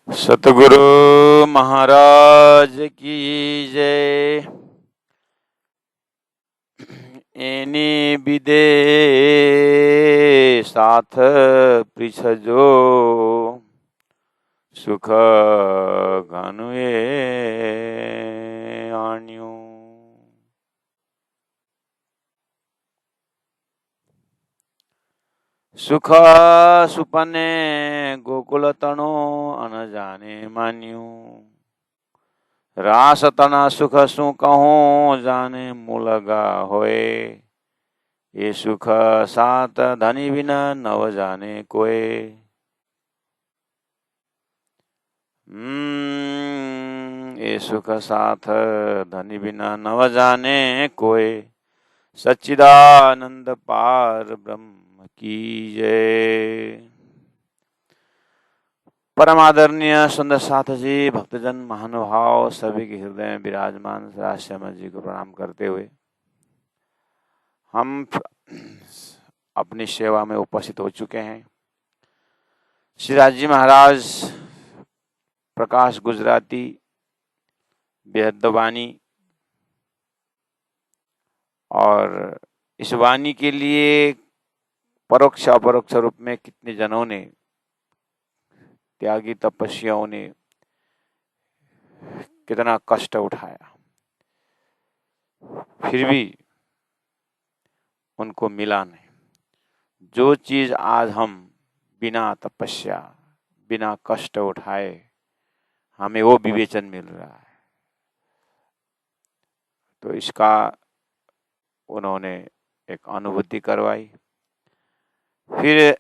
सतगुरु महाराज की जय। एनी विदे साथ पृछजो सुख घनुए आण्यो। सुख सुपने गोकुल तणो अन जाने मान्यू। रास तना सुख सु कहूँ जाने मुलगा होए। ये सुख सात धनी बिना नव जाने कोय। ये सुख साथ धनी बिना नव जाने कोय। सच्चिदानंद पार ब्रह्म की जय। परम आदरणीय सुंदर साथ जी, भक्तजन, महानुभाव सभी के हृदय में विराजमान श्यामल जी को प्रणाम करते हुए हम अपनी सेवा में उपस्थित हो चुके हैं। श्री राज महाराज प्रकाश गुजराती बेहद वाणी, और इस वाणी के लिए परोक्ष अपरोक्ष रूप में कितने जनों ने, त्यागी तपस्याओं ने कितना कष्ट उठाया, फिर भी उनको मिला नहीं। जो चीज आज हम बिना तपस्या बिना कष्ट उठाए हमें वो विवेचन मिल रहा है, तो इसका उन्होंने एक अनुभूति करवाई। फिर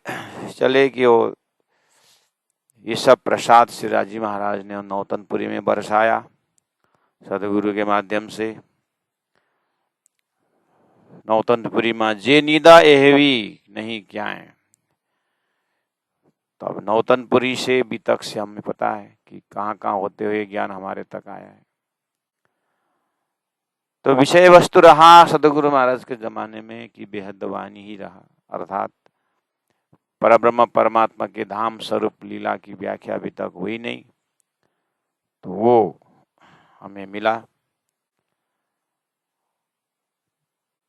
चले कि वो ये सब प्रसाद श्री राजी महाराज ने नौतनपुरी में बरसाया सदगुरु के माध्यम से। नौतनपुरी में जे नीदा एहवी नहीं क्या है। तो अब नौतनपुरी से भी तक से हमें पता है कि कहाँ कहाँ होते हुए ज्ञान हमारे तक आया है। तो विषय वस्तु रहा सदगुरु महाराज के जमाने में कि बेहद वाणी ही रहा, अर्थात परब्रह्म परमात्मा के धाम स्वरूप लीला की व्याख्या अभी तक हुई नहीं, तो वो हमें मिला।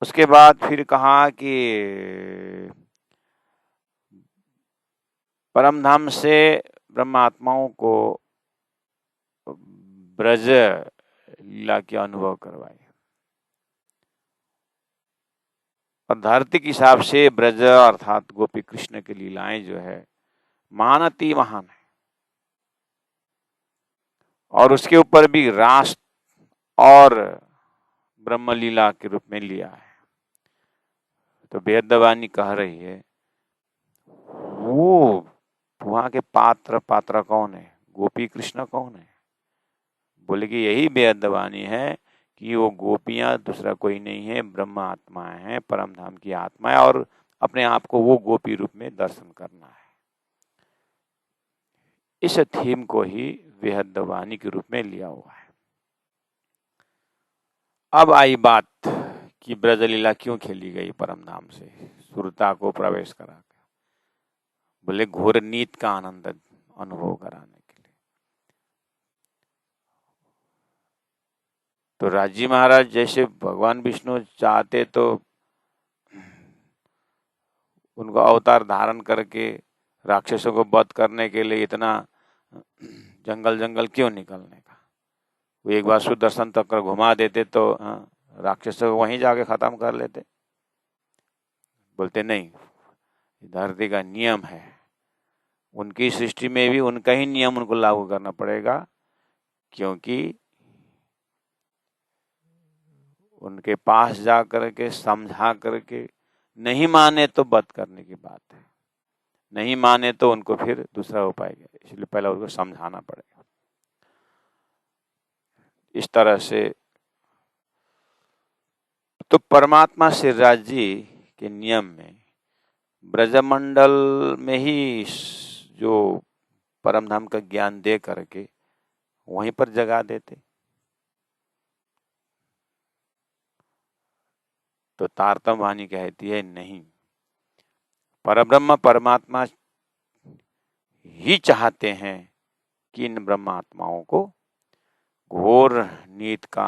उसके बाद फिर कहा कि परम धाम से ब्रह्मात्माओं को ब्रज लीला के अनुभव करवाए। और धरती के हिसाब से ब्रज अर्थात गोपी कृष्ण की लीलाएं जो है महानती महान है, और उसके ऊपर भी रास और ब्रह्म लीला के रूप में लिया है। तो वेदवाणी कह रही है वो वहां के पात्र कौन है, गोपी कृष्ण कौन है? बोले कि यही वेदवाणी है कि वो गोपियां दूसरा कोई नहीं है, ब्रह्म आत्माएं हैं, परम धाम की आत्माएं, और अपने आप को वो गोपी रूप में दर्शन करना है। इस थीम को ही वेदवाणी के रूप में लिया हुआ है। अब आई बात कि ब्रजलीला क्यों खेली गई परम धाम से सुरता को प्रवेश करा कर। बोले घोर नीत का आनंद अनुभव कराने के लिए। तो राजी महाराज जैसे भगवान विष्णु चाहते तो उनको अवतार धारण करके राक्षसों को वध करने के लिए इतना जंगल जंगल क्यों निकलने का, वो एक बार सुदर्शन चक्र घुमा देते तो राक्षसों को वहीं जाके खत्म कर लेते। बोलते नहीं, धरती का नियम है, उनकी सृष्टि में भी उनका ही नियम उनको लागू करना पड़ेगा, क्योंकि उनके पास जा करके समझा करके नहीं माने तो वध करने की बात है, नहीं माने तो उनको फिर दूसरा उपाय है, इसलिए पहले उनको समझाना पड़ेगा। इस तरह से तो परमात्मा श्रीराज जी के नियम में ब्रजमंडल में ही जो परम धाम का ज्ञान दे करके वहीं पर जगा देते। तो तारतम वाणी कहती है नहीं, परब्रह्म परमात्मा ही चाहते हैं कि इन ब्रह्मात्माओं को घोर नीत का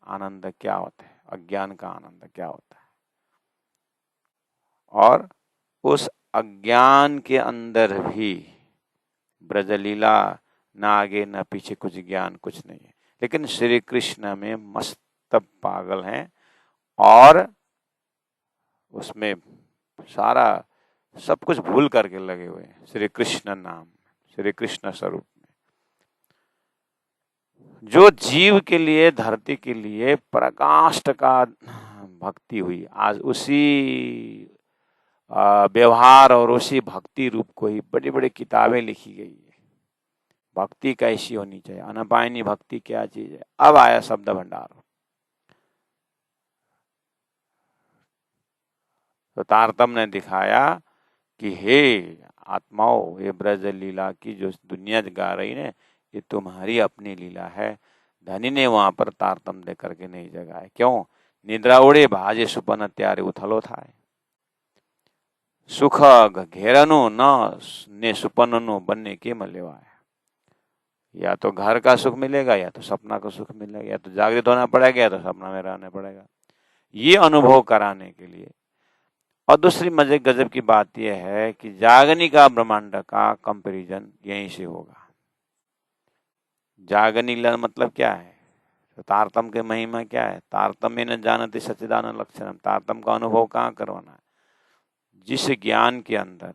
आनंद क्या होता है, अज्ञान का आनंद क्या होता है, और उस अज्ञान के अंदर भी ब्रजलीला, न आगे न पीछे, कुछ ज्ञान कुछ नहीं है, लेकिन श्री कृष्ण में मस्त पागल हैं और उसमें सारा सब कुछ भूल करके लगे हुए हैं श्री कृष्ण नाम, श्री कृष्ण स्वरूप में। जो जीव के लिए, धरती के लिए प्रकाष्ठ का भक्ति हुई, आज उसी व्यवहार और उसी भक्ति रूप को ही बड़ी बड़ी किताबें लिखी गई है। भक्ति कैसी होनी चाहिए, अनपायनी भक्ति क्या चीज है, अब आया शब्द भंडार। तो तारतम्य ने दिखाया कि हे आत्माओं, ये ब्रज लीला की जो दुनिया गा रही है, ये तुम्हारी अपनी लीला है। धनी ने वहां पर तारतम्य दे करके नहीं जगाए। क्यों? निद्रा उड़े भाजे सुपन त्यारे उथलो था, सुख घेरनु न ने सुपननु बनने के मलेवाए। या तो घर का सुख मिलेगा, या तो सपना का सुख मिलेगा, या तो जागृत होना पड़ेगा, या तो सपना में रहना पड़ेगा, ये अनुभव कराने के लिए। और दूसरी मजे गजब की बात यह है कि जागनी का ब्रह्मांड का कंपैरिजन यहीं से होगा। जागनी मतलब क्या है? तो तारतम के महिमा क्या है? तारतम्य न जानते सच्चिदानंद लक्षणम। तारतम का अनुभव कहाँ करवाना है? जिस ज्ञान के अंदर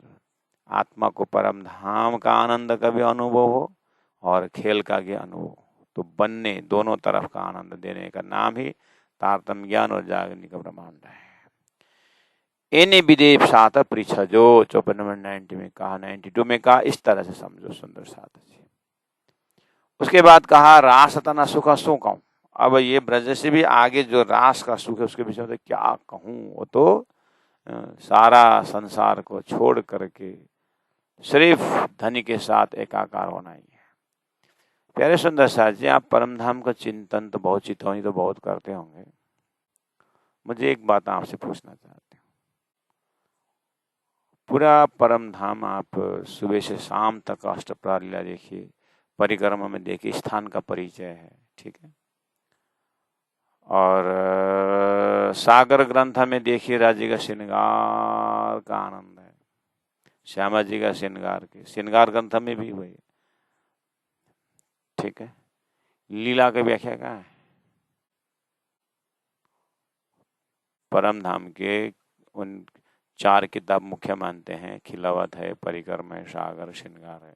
आत्मा को परम धाम का आनंद का भी अनुभव हो और खेल का भी अनुभव, तो बनने दोनों तरफ का आनंद देने का नाम ही तारतम ज्ञान और जागनी का ब्रह्मांड है। एने विदेव सात परीक्षा जो 54 नंबर 90 में कहा, 92 में कहा, इस तरह से समझो सुंदर साथ जी। उसके बाद कहा रास तना सुख सुखम। अब ये ब्रज से भी आगे जो रास का सुख है उसके विषय में क्या कहूं, वो तो सारा संसार को छोड़ करके सिर्फ धनी के साथ एकाकार होना ही है। प्यारे सुंदर साथ जी, आप परम धाम का चिंतन तो बहुत, चितौनी तो बहुत करते होंगे। मुझे एक बात आपसे पूछना चाहते हूँ, पूरा परम धाम आप सुबह से शाम तक अष्टप्रहर लीला देखिए, परिक्रमा में देखिए, स्थान का परिचय है, ठीक है। और सागर ग्रंथ में देखिए राज्य का श्रृंगार का आनंद है, श्यामा जी का श्रृंगार के श्रृंगार ग्रंथ में भी हुई, ठीक है। लीला की व्याख्या कहाँ है? परम धाम के उन 4 किताब मुख्य मानते हैं, खिलावत है, परिक्रम है, सागर, श्रृंगार है।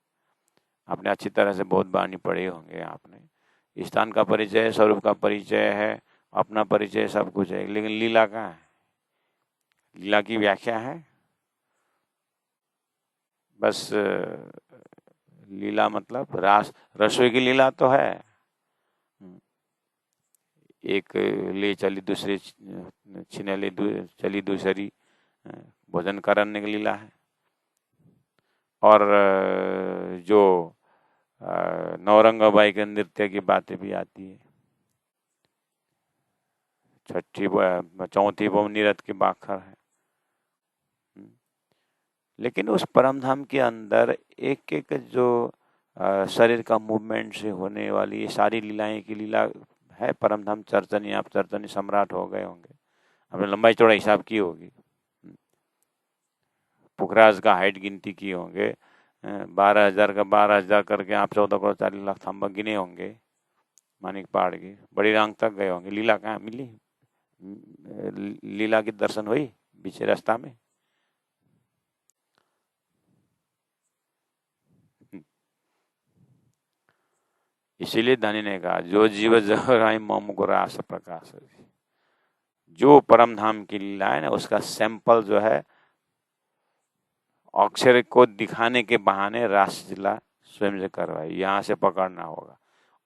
आपने अच्छी तरह से बहुत बानी पढ़े होंगे आपने। स्थान का परिचय, स्वरूप का परिचय है, अपना परिचय, सब कुछ है, लेकिन लीला कहाँ है? लीला की व्याख्या है? बस लीला मतलब रसोई की लीला तो है, एक ले चली दूसरे छीने ले चली दूसरी, भोजन कराने की लीला है। और जो नौरंगाबाई के नृत्य की बातें भी आती है, चौथी निरत की बाखर है। लेकिन उस परम धाम के अंदर एक एक जो शरीर का मूवमेंट से होने वाली ये सारी लीलाएं की लीला है। परम धाम चर्चनी, आप चर्चनी सम्राट हो गए होंगे, आपने लंबाई चौड़ाई हिसाब की होगी, पुखराज का हाइट गिनती की होंगे, 12,000 का 12,000 करके आप 14 करोड़ 40 लाख थंबा गिने होंगे, मानिक पहाड़ की बड़ी रंग तक गए होंगे। लीला कहाँ मिली? लीला की दर्शन हुई पीछे रास्ता में? इसीलिए धनी ने कहा जो जीव जहराई मम को रास प्रकाश। जो परम धाम की लीला है ना, उसका सैंपल जो है अक्षर को दिखाने के बहाने रास लीला स्वयं से करवाई, यहाँ से पकड़ना होगा।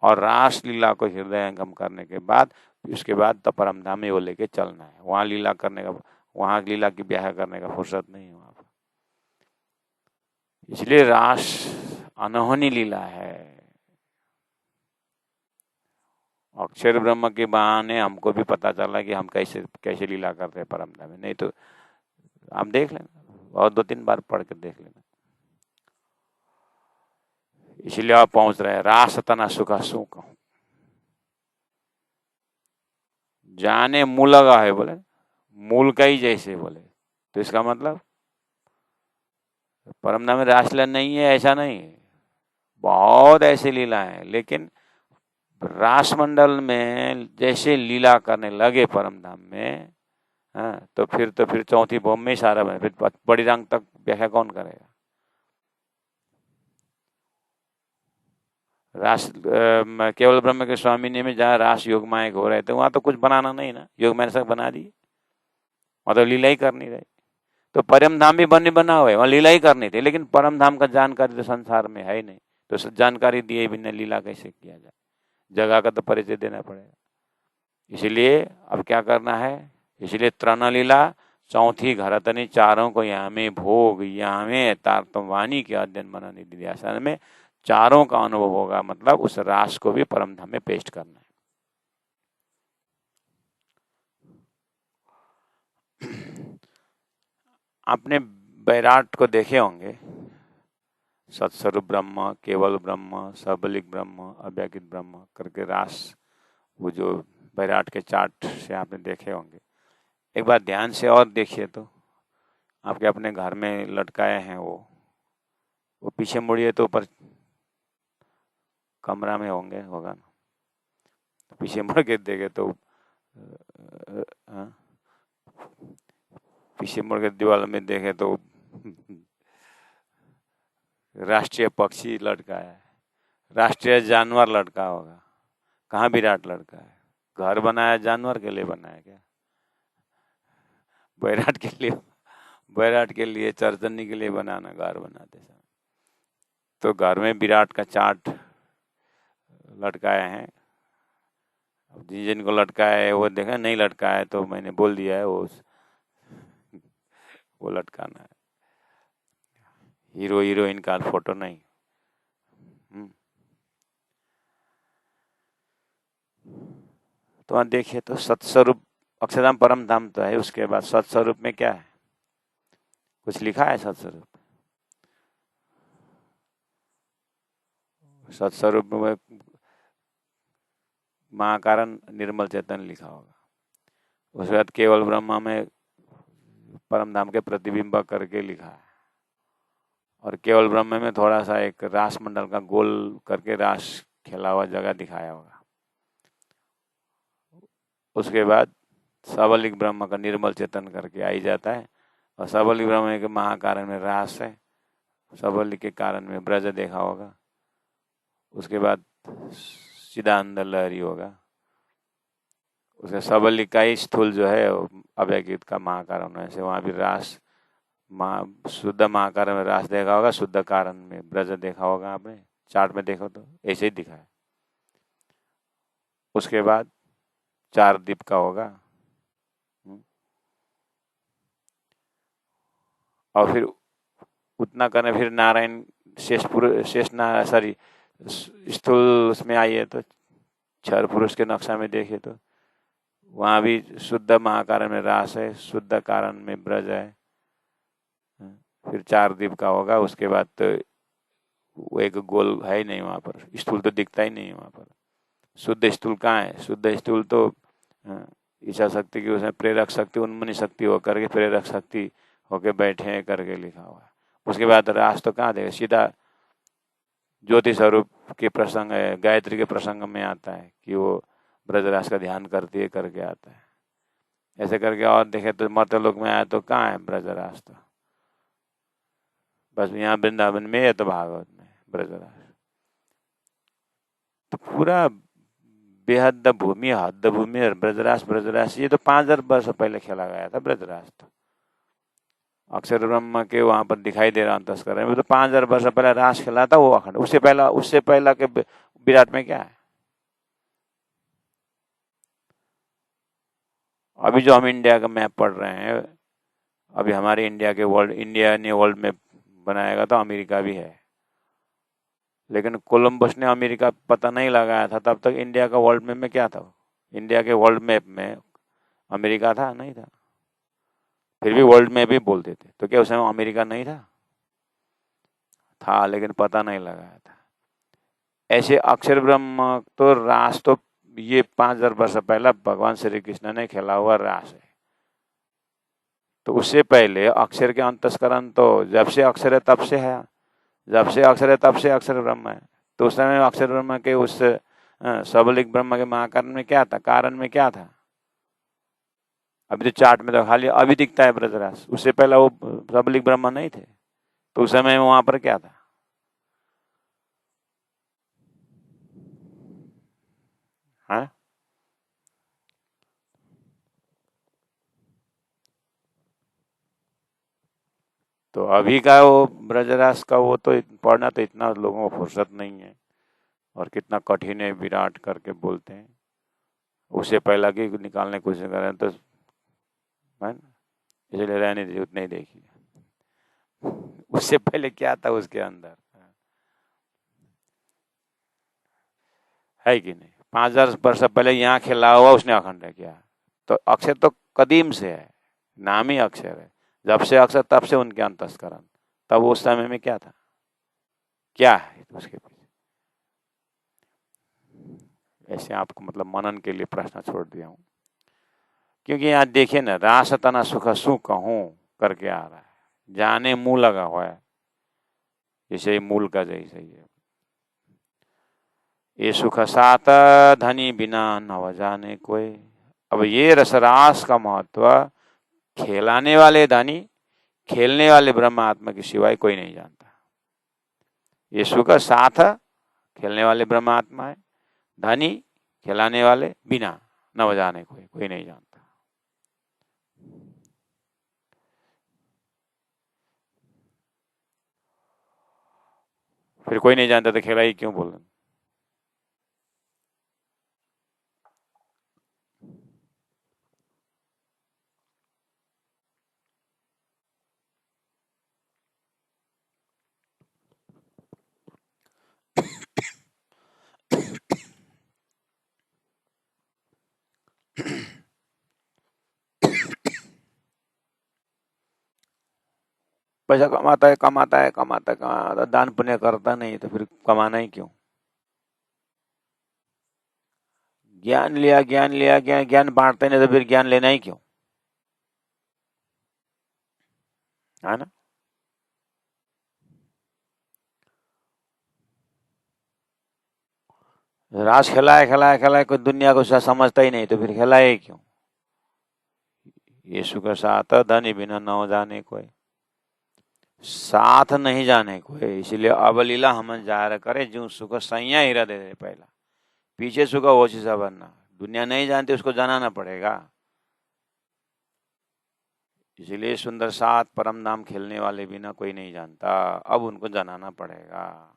और रास लीला को हृदयंगम करने के बाद उसके बाद तो परम धाम में वो लेके चलना है। वहाँ लीला करने का, वहाँ लीला की ब्याह करने का फुर्सत नहीं है वहाँ पर। इसलिए रास अनहोनी लीला है। अक्षर ब्रह्म के बहाने हमको भी पता चला कि हम कैसे कैसे लीला करते हैं परम धाम में। नहीं तो आप देख लेना और 2-3 बार पढ़ कर देख लेना। इसलिए आप पहुंच रहे हैं रास तना सुखा सुख जाने मूल लगा है बोले, मूल का ही जैसे बोले, तो इसका मतलब परम धाम में रासलीला नहीं है ऐसा नहीं है, बहुत ऐसी लीला है। लेकिन रास मंडल में जैसे लीला करने लगे परम धाम में, हाँ, तो फिर चौथी भौम में ही सारा बने, फिर बड़ी रंग तक व्याख्या कौन करेगा। रास केवल ब्रह्म के स्वामी ने में जहाँ रास योग माया हो रहे थे वहां तो कुछ बनाना नहीं ना, योग माया सब बना दिए, मतलब लीला ही करनी रही। तो परम धाम भी बना हुआ है, वहां लीला ही करनी थी, लेकिन परम धाम का जानकारी तो संसार में है ही नहीं, तो जानकारी दिए बिना लीला कैसे किया जाए, जगह का तो परिचय देना पड़ेगा। इसलिए अब क्या करना है, इसलिए तृण लीला चौथी घरतनी चारों को यहाँ में भोग, यहाँ में तारतम वाणी के अध्ययन मनन निधिध्यासन में चारों का अनुभव होगा, मतलब उस रास को भी परम धाम में पेस्ट करना है। आपने बैराट को देखे होंगे, सत्स्वरूप ब्रह्म, केवल ब्रह्म, सबलिक ब्रह्म, अव्यक्त ब्रह्म करके रास, वो जो बैराट के चार्ट से आपने देखे होंगे। एक बार ध्यान से और देखिए तो आपके अपने घर में लटकाए हैं वो पीछे मुड़िए तो ऊपर कमरा में होगा ना, पीछे मुड़ के देखे तो पीछे मुड़ के दीवार में देखे तो राष्ट्रीय पक्षी लटका है, राष्ट्रीय जानवर लटका होगा। कहाँ विराट लटका है? घर बनाया जानवर के लिए बनाया क्या? बैराट के लिए चरचन्नी के लिए बनाना घर बनाते समय। तो घर में विराट का चार्ट लटकाए हैं, जिनको लटकाया है वो देखा, नहीं लटकाया है तो मैंने बोल दिया है वो लटकाना है। हीरो हीरोइन का फोटो नहीं। तो वहां देखिए तो सत्स्वरूप अक्षरधाम परम धाम तो है, उसके बाद सत्स्वरूप में क्या है, कुछ लिखा है सत्स्वरूप? सत्स्वरूप में महाकारण निर्मल चेतन लिखा होगा। उसके बाद केवल ब्रह्मा में परम धाम के प्रतिबिंब करके लिखा है, और केवल ब्रह्म में थोड़ा सा एक रास मंडल का गोल करके रास खेला हुआ जगह दिखाया होगा। उसके बाद सबलिक ब्रह्म का निर्मल चेतन करके आई जाता है, और सबलिक ब्रह्म के महाकारण में रास है, सबलिक के कारण में ब्रज देखा होगा। उसके बाद सीधा अंदर लहरी होगा, उसके सबलिक का ही स्थूल जो है अव्यक्त का महाकारण है, से वहाँ भी रास शुद्ध महाकारण में रास देखा होगा, शुद्ध कारण में ब्रज देखा होगा। आपने चार्ट में देखो तो ऐसे ही दिखा है। उसके बाद चार दीप का होगा, और फिर उतना करने फिर नारायण शेष नारायण स्थूल उसमें आइए तो क्षर पुरुष के नक्शा में देखिए तो वहाँ भी शुद्ध महाकारण में रास है, शुद्ध कारण में ब्रज है, फिर चार दीप का होगा। उसके बाद तो वो एक गोल है ही नहीं वहाँ पर, स्थूल तो दिखता ही नहीं है वहाँ पर। शुद्ध स्थूल कहाँ है? शुद्ध स्थूल तो ईशा शक्ति की उसमें प्रेरक शक्ति उन्मनी शक्ति होकर के प्रेरक शक्ति होके बैठे हैं करके लिखा हुआ है। उसके बाद रास तो कहाँ देगा, सीधा ज्योति स्वरूप के प्रसंग है, गायत्री के प्रसंग में आता है कि वो ब्रजरास का ध्यान करती है करके आता है। ऐसे करके और देखे तो मर्तलोक में आया तो कहाँ है ब्रजरास? तो बस यहाँ वृंदावन में है, तो भागवत में ब्रजरास। तो पूरा बेहद भूमि, हद भूमि और ब्रजरास ये तो 5000 वर्ष पहले खेला गया था ब्रजरास। तो अक्षर ब्रह्म के वहां पर दिखाई दे रहा अंतस्कर में तो 5000 वर्ष पहले रास खेला था वो अखंड। उससे पहला के विराट में क्या है? अभी जो हम इंडिया का मैप पढ़ रहे हैं, अभी हमारे इंडिया ने वर्ल्ड मैप बनाएगा तो अमेरिका भी है, लेकिन कोलंबस ने अमेरिका पता नहीं लगाया था, तब तक इंडिया का वर्ल्ड मैप में क्या था? इंडिया के वर्ल्ड मैप में अमेरिका था? नहीं था। फिर भी वर्ल्ड मैप भी बोलते थे, तो क्या उस समय अमेरिका नहीं था? था, लेकिन पता नहीं लगाया था। ऐसे अक्षर ब्रह्म तो रास तो ये 5000 वर्ष पहला भगवान श्री कृष्ण ने खेला हुआ रास है। तो उससे पहले अक्षर के अंतस्करण तो जब से अक्षर है तब से है, जब से अक्षर है तब से अक्षर ब्रह्म है। तो उस समय अक्षर ब्रह्म के उस सबलिक ब्रह्म के महाकारण में क्या था, कारण में क्या था? अभी तो चार्ट में तो खाली अभी दिखता है ब्रजराज, उससे पहले वो सबलिक ब्रह्म नहीं थे। तो उस समय वहां पर क्या था? हाँ, तो अभी का वो ब्रजराज का वो तो पढ़ना तो इतना लोगों को फुर्सत नहीं है, और कितना कठिन है विराट करके बोलते हैं। उससे पहला की निकालने की कोशिश कर रहे हैं तो है ना, इसलिए रहने दीजिए, उतने ही देखिए उससे पहले क्या था उसके अंदर, है कि नहीं? 5000 वर्ष पहले यहाँ खेला हुआ उसने अखंड किया। तो अक्षर तो कदीम से है, नाम ही अक्षर है। जब से अक्षर तब से उनके अंतस्करण। तब उस समय में क्या था, क्या है उसके पीछे? ऐसे आपको मतलब मनन के लिए प्रश्न छोड़ दिया हूँ, क्योंकि यहाँ देखिए ना, रास तना सुख सु कहूँ करके आ रहा है, जाने मुंह लगा हुआ है, जैसे मूल का जैसे ही है। ये सुख सात धनी बिना नव जाने कोई। अब ये रसरास का महत्व खेलाने वाले धनी, खेलने वाले ब्रह्मात्मा के सिवाय कोई नहीं जानता। ये सुख साथ खेलने वाले ब्रह्मात्मा है, धनी खिलाने वाले बिना, न जाने कोई नहीं जानता। फिर कोई नहीं जानता तो खेला ही क्यों बोल रहे? पैसा कमाता है कमाता है कमाता है कमाता है, दान पुण्य करता नहीं तो फिर कमाना ही क्यों? ज्ञान लिया ज्ञान लिया ज्ञान ज्ञान बांटते नहीं तो फिर ज्ञान लेना ही क्यों, है ना? रास खिलाए खिलाए खिलाए कोई दुनिया को समझता ही नहीं तो फिर खिलाए ही क्यों? यीशु का साथ धनी बिना न जाने कोई, साथ नहीं जाने कोई। इसलिए अवलीला हम जाहिर करे जो सुख सैया हीरा दे दे पहला, पीछे सुख वो चीज बनना। दुनिया नहीं जानती उसको जनाना पड़ेगा। इसलिए सुंदर साथ परम नाम खेलने वाले बिना कोई नहीं जानता, अब उनको जनाना पड़ेगा।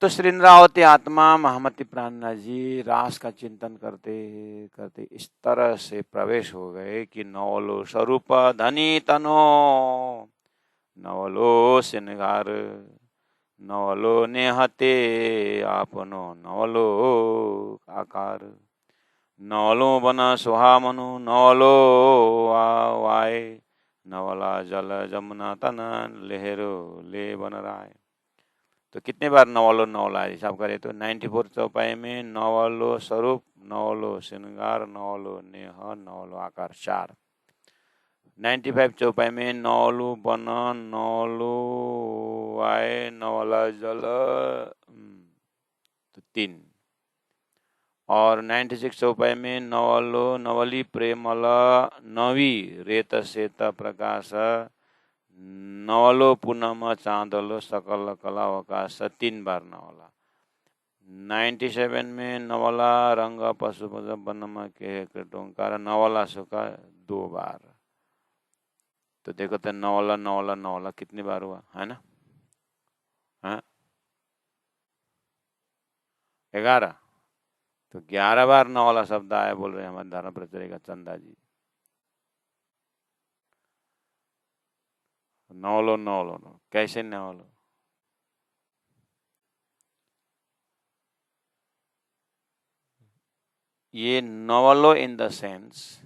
तो श्री इंद्रावती आत्मा महामती प्राणनाथ जी रास का चिंतन करते करते इस तरह से प्रवेश हो गए कि नवलो स्वरूप धनी तनो, नवलो सिंगार, नवलो नेहते आपनो, नवलो आकार, नवलो बन सुहामनु, नवलो वाए, नवला जल जमुना तन लेहरो ले बन राय। तो कितने बार नवलो नवला हिसाब करें तो 94 चौपाई में नवलो स्वरूप, नवलो श्रृंगार, नवलो नेह, नवलो आकार, 4। 95 चौपाई में नवलु बन, नवलु आए, नवला जल, तो 3। और 96 चौपाई में नवलो नवली प्रेमल, नवी रेत श्वेत प्रकाश, नवलो पूनम चांदलो सकल कला अवकाश, 3 बार नवला। 97 में नवला रंग पशु बनम के टोंकार, नवला सुखा 2 बार। तो देखो तो नवला नवला नवला कितनी बार हुआ, है ना? हाँ, 11। तो 11 बार नवला शब्द आया, बोल रहे हमारे धर्म प्रचारी का चंदा जी। नवलो नवलो नवलो कैसे नवलो? ये नवलो इन द सेंस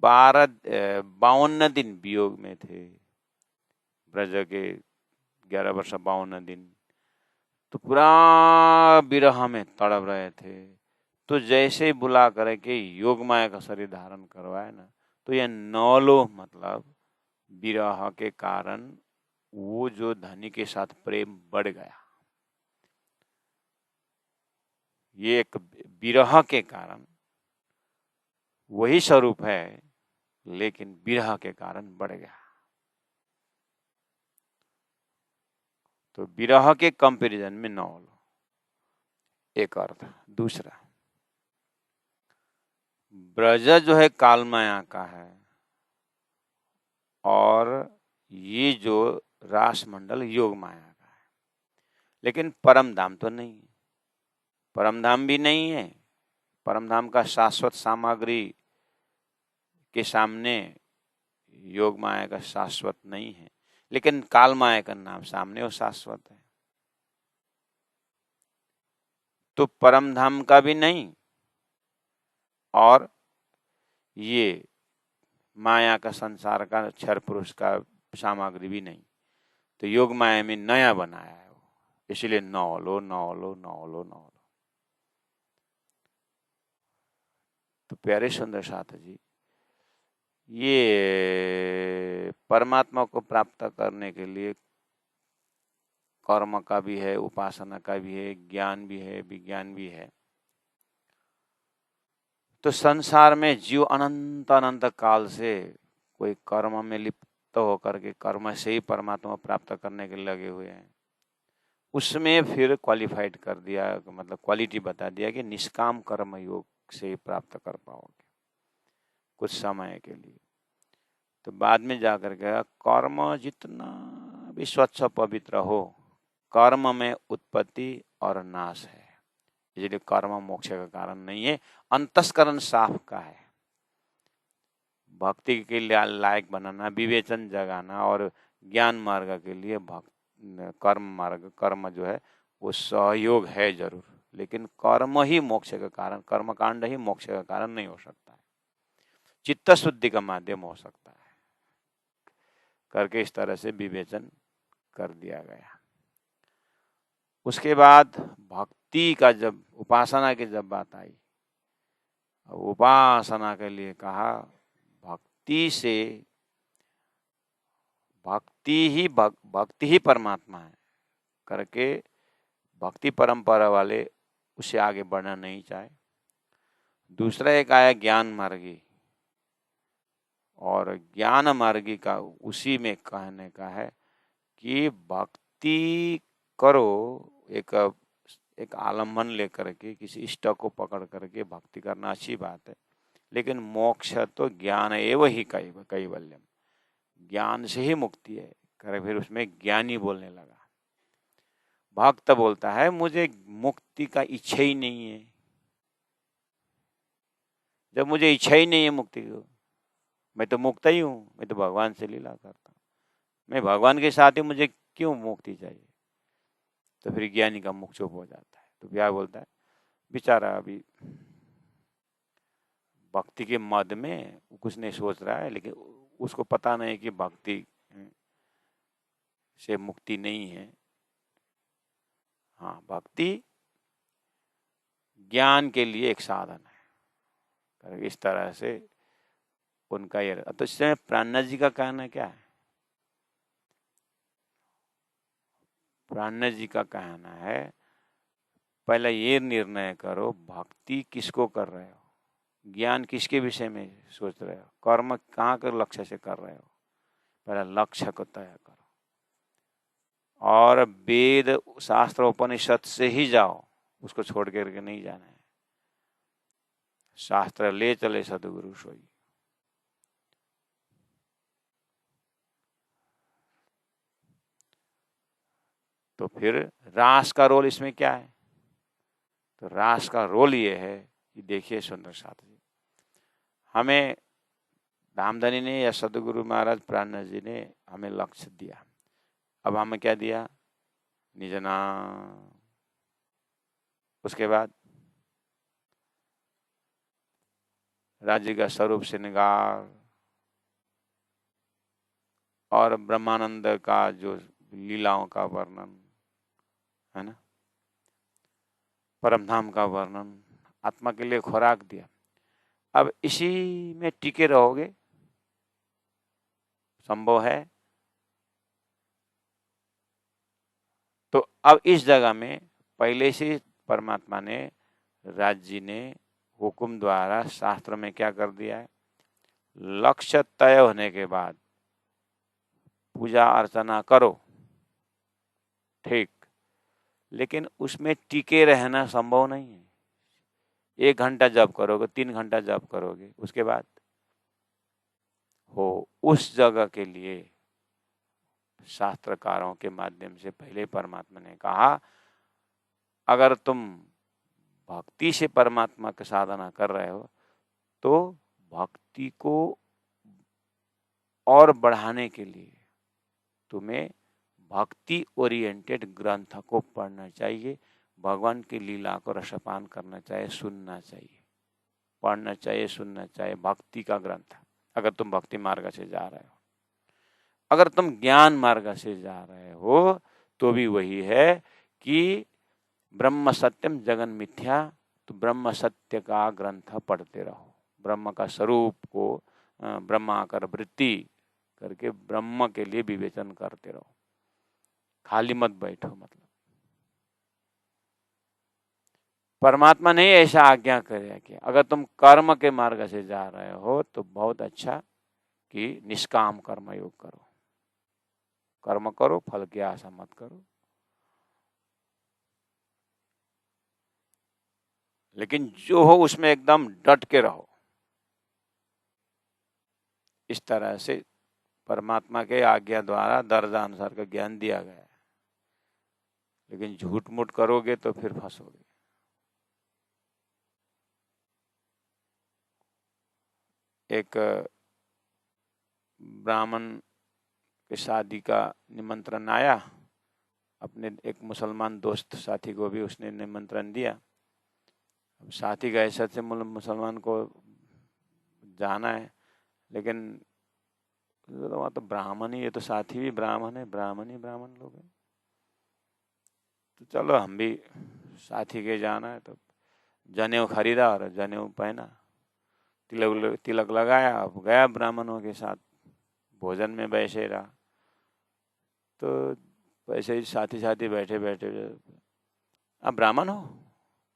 52 दिन वियोग में थे, ब्रज के 11 वर्ष 52 दिन। तो पूरा विरह में तड़प रहे थे। तो जैसे ही बुला करके योग माया का शरीर धारण करवाए ना, तो यह नौलो मतलब विरह के कारण वो जो धनी के साथ प्रेम बढ़ गया। ये एक विरह के कारण वही स्वरूप है, लेकिन विरह के कारण बढ़ गया। तो विरह के कंपैरिजन में नौलो, एक अर्थ। दूसरा, ब्रज जो है काल माया का है, और ये जो रास मंडल योग माया का है। लेकिन परम धाम तो नहीं है, परम धाम भी नहीं है। परम धाम का शाश्वत सामग्री के सामने योग माया का शाश्वत नहीं है, लेकिन काल माया का नाम सामने वो शाश्वत है। तो परम धाम का भी नहीं, और ये माया का संसार का क्षर पुरुष का सामग्री भी नहीं। तो योग माया में नया बनाया है वो, इसलिए नौलो नौलो नौलो नौलो। तो प्यारे सुंदर साथ जी, ये परमात्मा को प्राप्त करने के लिए कर्म का भी है, उपासना का भी है, ज्ञान भी है, विज्ञान भी है। तो संसार में जीव अनंत अनंत काल से कोई कर्म में लिप्त होकर के कर्म से ही परमात्मा प्राप्त करने के लगे हुए हैं। उसमें फिर क्वालिफाइड कर दिया, मतलब क्वालिटी बता दिया कि निष्काम कर्म योग से ही प्राप्त कर पाओगे कुछ समय के लिए। तो बाद में जाकर के कर्म जितना भी स्वच्छ पवित्र हो, कर्म में उत्पत्ति और नाश है, इसलिए कर्म मोक्ष का कारण नहीं है, अंतस्करण साफ का है। भक्ति के लिए लायक बनाना, विवेचन जगाना, और ज्ञान मार्ग के लिए कर्म मार्ग, कर्म जो है वो सहयोग है जरूर, लेकिन कर्म ही मोक्ष का कारण, कर्म कांड ही मोक्ष का कारण नहीं हो सकता है। चित्त शुद्धि का माध्यम हो सकता है करके इस तरह से विवेचन कर दिया गया। उसके बाद भक्ति का जब, उपासना की जब बात आई, उपासना के लिए कहा भक्ति से, भक्ति ही परमात्मा है करके भक्ति परंपरा वाले उससे आगे बढ़ना नहीं चाहे। दूसरा एक आया ज्ञान मार्गी, और ज्ञान मार्गी का उसी में कहने का है कि भक्ति करो, एक आलम्बन लेकर के किसी इष्ट को पकड़ करके भक्ति करना अच्छी बात है, लेकिन मोक्ष तो ज्ञान एवं ही कैवल्यम, ज्ञान से ही मुक्ति है कर फिर उसमें ज्ञानी बोलने लगा। भक्त बोलता है मुझे मुक्ति का इच्छा ही नहीं है। जब मुझे इच्छा ही नहीं है मुक्ति को, मैं तो मुक्त ही हूँ, मैं तो भगवान से लीला करता हूँ, मैं भगवान के साथ ही, मुझे क्यों मुक्ति चाहिए। तो फिर ज्ञानी का मुख चुप हो जाता है। तो क्या बोलता है, बेचारा अभी भक्ति के मद में कुछ नहीं सोच रहा है, लेकिन उसको पता नहीं कि भक्ति से मुक्ति नहीं है। हाँ, भक्ति ज्ञान के लिए एक साधन है। इस तरह से उनका ये। तो इसमें प्राणनाथ जी का कहना क्या है? प्राणनाथ जी का कहना है, पहले ये निर्णय करो भक्ति किसको कर रहे हो, ज्ञान किसके विषय में सोच रहे हो, कर्म कहाँ के लक्ष्य से कर रहे हो, पहले लक्ष्य को तय करो। और वेद शास्त्र उपनिषद से ही जाओ, उसको छोड़ करके नहीं जाना है। शास्त्र ले चले सदगुरु सोई। तो फिर रास का रोल इसमें क्या है? तो रास का रोल ये है कि देखिए सुंदर साथ जी, हमें धामधनी ने या सदगुरु महाराज प्राणनाथ जी ने हमें लक्ष्य दिया। अब हमें क्या दिया? निजना। उसके बाद राज्य का स्वरूप श्रृंगार, और ब्रह्मानंद का जो लीलाओं का वर्णन है ना, परम धाम का वर्णन, आत्मा के लिए खुराक दिया। अब इसी में टिके रहोगे, संभव है? तो अब इस जगह में पहले से परमात्मा ने, राज जी ने हुक्म द्वारा शास्त्र में क्या कर दिया है, लक्ष्य तय होने के बाद पूजा अर्चना करो, ठीक, लेकिन उसमें टिके रहना संभव नहीं है। 1 घंटा जप करोगे, 3 घंटा जप करोगे, उसके बाद हो, उस जगह के लिए शास्त्रकारों के माध्यम से पहले परमात्मा ने कहा, अगर तुम भक्ति से परमात्मा की साधना कर रहे हो तो भक्ति को और बढ़ाने के लिए तुम्हें भक्ति ओरिएंटेड ग्रंथ को पढ़ना चाहिए, भगवान की लीला को रसपान करना चाहिए, सुनना चाहिए, पढ़ना चाहिए, सुनना चाहिए, भक्ति का ग्रंथ। अगर तुम भक्ति मार्ग से जा रहे हो, अगर तुम ज्ञान मार्ग से जा रहे हो तो भी वही है कि ब्रह्म सत्यम जगन मिथ्या, तो ब्रह्म सत्य का ग्रंथ पढ़ते रहो, ब्रह्म का स्वरूप को ब्रह्माकार वृत्ति करके ब्रह्म के लिए विवेचन करते रहो, खाली मत बैठो। मतलब परमात्मा ने ऐसा आज्ञा करे कि अगर तुम कर्म के मार्ग से जा रहे हो तो बहुत अच्छा कि निष्काम कर्म योग करो, कर्म करो, फल की आशा मत करो, लेकिन जो हो उसमें एकदम डट के रहो। इस तरह से परमात्मा के आज्ञा द्वारा दर्जानुसार का ज्ञान दिया गया है, लेकिन झूठ मूठ करोगे तो फिर फंसोगे। एक ब्राह्मण के शादी का निमंत्रण आया, अपने एक मुसलमान दोस्त साथी को भी उसने निमंत्रण दिया। साथी का हैसियत से मुसलमान को जाना है, लेकिन वहाँ तो ब्राह्मण ही, ये तो साथी भी ब्राह्मण है, ब्राह्मण ही ब्राह्मण लोग हैं, तो चलो हम भी साथी के जाना है। तो जनेऊ खरीदा और जनेऊ पहना, तिलक लगाया, अब गया ब्राह्मणों के साथ, भोजन में बैठे रहा। तो वैसे ही साथी साथी बैठे बैठे, आप ब्राह्मण हो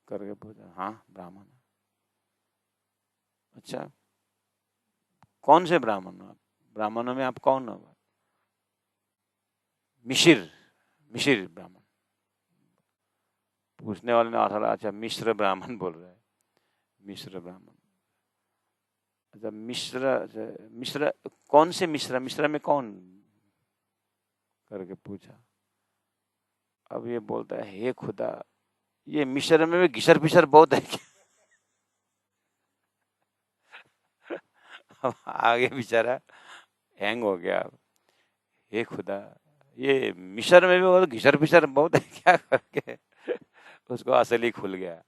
करके पूछा, हाँ ब्राह्मण है। अच्छा, कौन से ब्राह्मण हो आप? ब्राह्मणों में आप कौन हो? मिशिर, मिशिर ब्राह्मण। पूछने वाले ने अठारह, अच्छा मिश्र ब्राह्मण बोल रहे हैं, मिश्र ब्राह्मण। अच्छा मिश्र, मिश्र कौन से मिश्र, मिश्र में कौन करके पूछा। अब ये बोलता है, हे खुदा, ये मिश्र में भी घिसर पिसर बहुत है क्या? अब आगे बेचारा हैंग हो गया। हे खुदा, ये मिश्र में भी बहुत घिसर पिसर बहुत है क्या करके उसको असली खुल गया।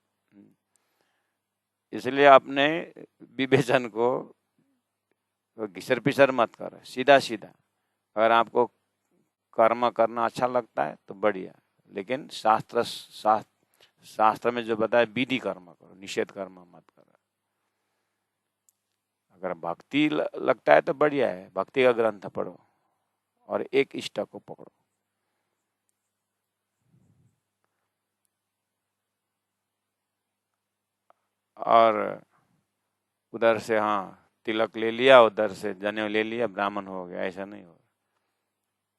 इसलिए अपने विवेचन को घिसर पिसर मत करो, सीधा सीधा। अगर आपको कर्म करना अच्छा लगता है तो बढ़िया, लेकिन शास्त्र में जो बताया विधि कर्म करो, निषेध कर्म मत करो। अगर भक्ति लगता है तो बढ़िया है, भक्ति का ग्रंथ पढ़ो और एक इष्ट को पकड़ो। और उधर से हाँ तिलक ले लिया, उधर से जनेऊ ले लिया, ब्राह्मण हो गया, ऐसा नहीं होगा।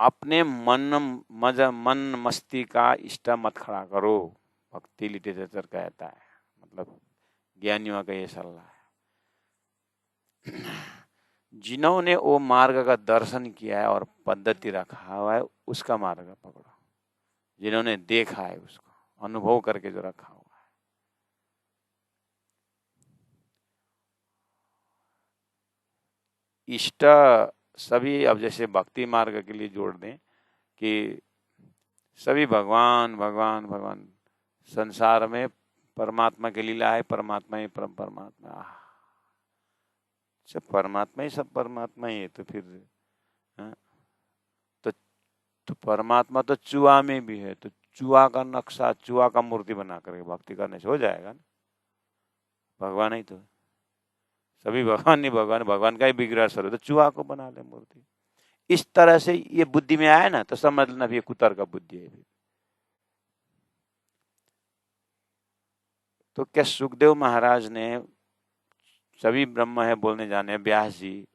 अपने मन मस्ती का इष्ट मत खड़ा करो, भक्ति लिटरेचर कहता है, मतलब ज्ञानियों का ये सलाह है। जिन्होंने वो मार्ग का दर्शन किया है और पद्धति रखा हुआ है, उसका मार्ग पकड़ो। जिन्होंने देखा है, उसको अनुभव करके जो रखा हुआ है। इष्ट सभी, अब जैसे भक्ति मार्ग के लिए जोड़ दें कि सभी भगवान भगवान भगवान, संसार में परमात्मा की लीला है, परमात्मा ही परम परमात्मा, सब परमात्मा ही, सब परमात्मा ही है। तो फिर हाँ? तो परमात्मा तो चुआ में भी है, तो चूहा का नक्शा, चूहा का मूर्ति बना करके भक्ति करने से हो जाएगा ना? भगवान ही तो सभी भगवान नहीं, भगवान भगवान का ही विग्रह स्वरूप, तो चूहा को बना ले मूर्ति। इस तरह से ये बुद्धि में आया ना, तो समझ लेना ये कुतर का बुद्धि है। तो क्या सुखदेव महाराज ने सभी ब्रह्म है बोलने जाने, व्यास जी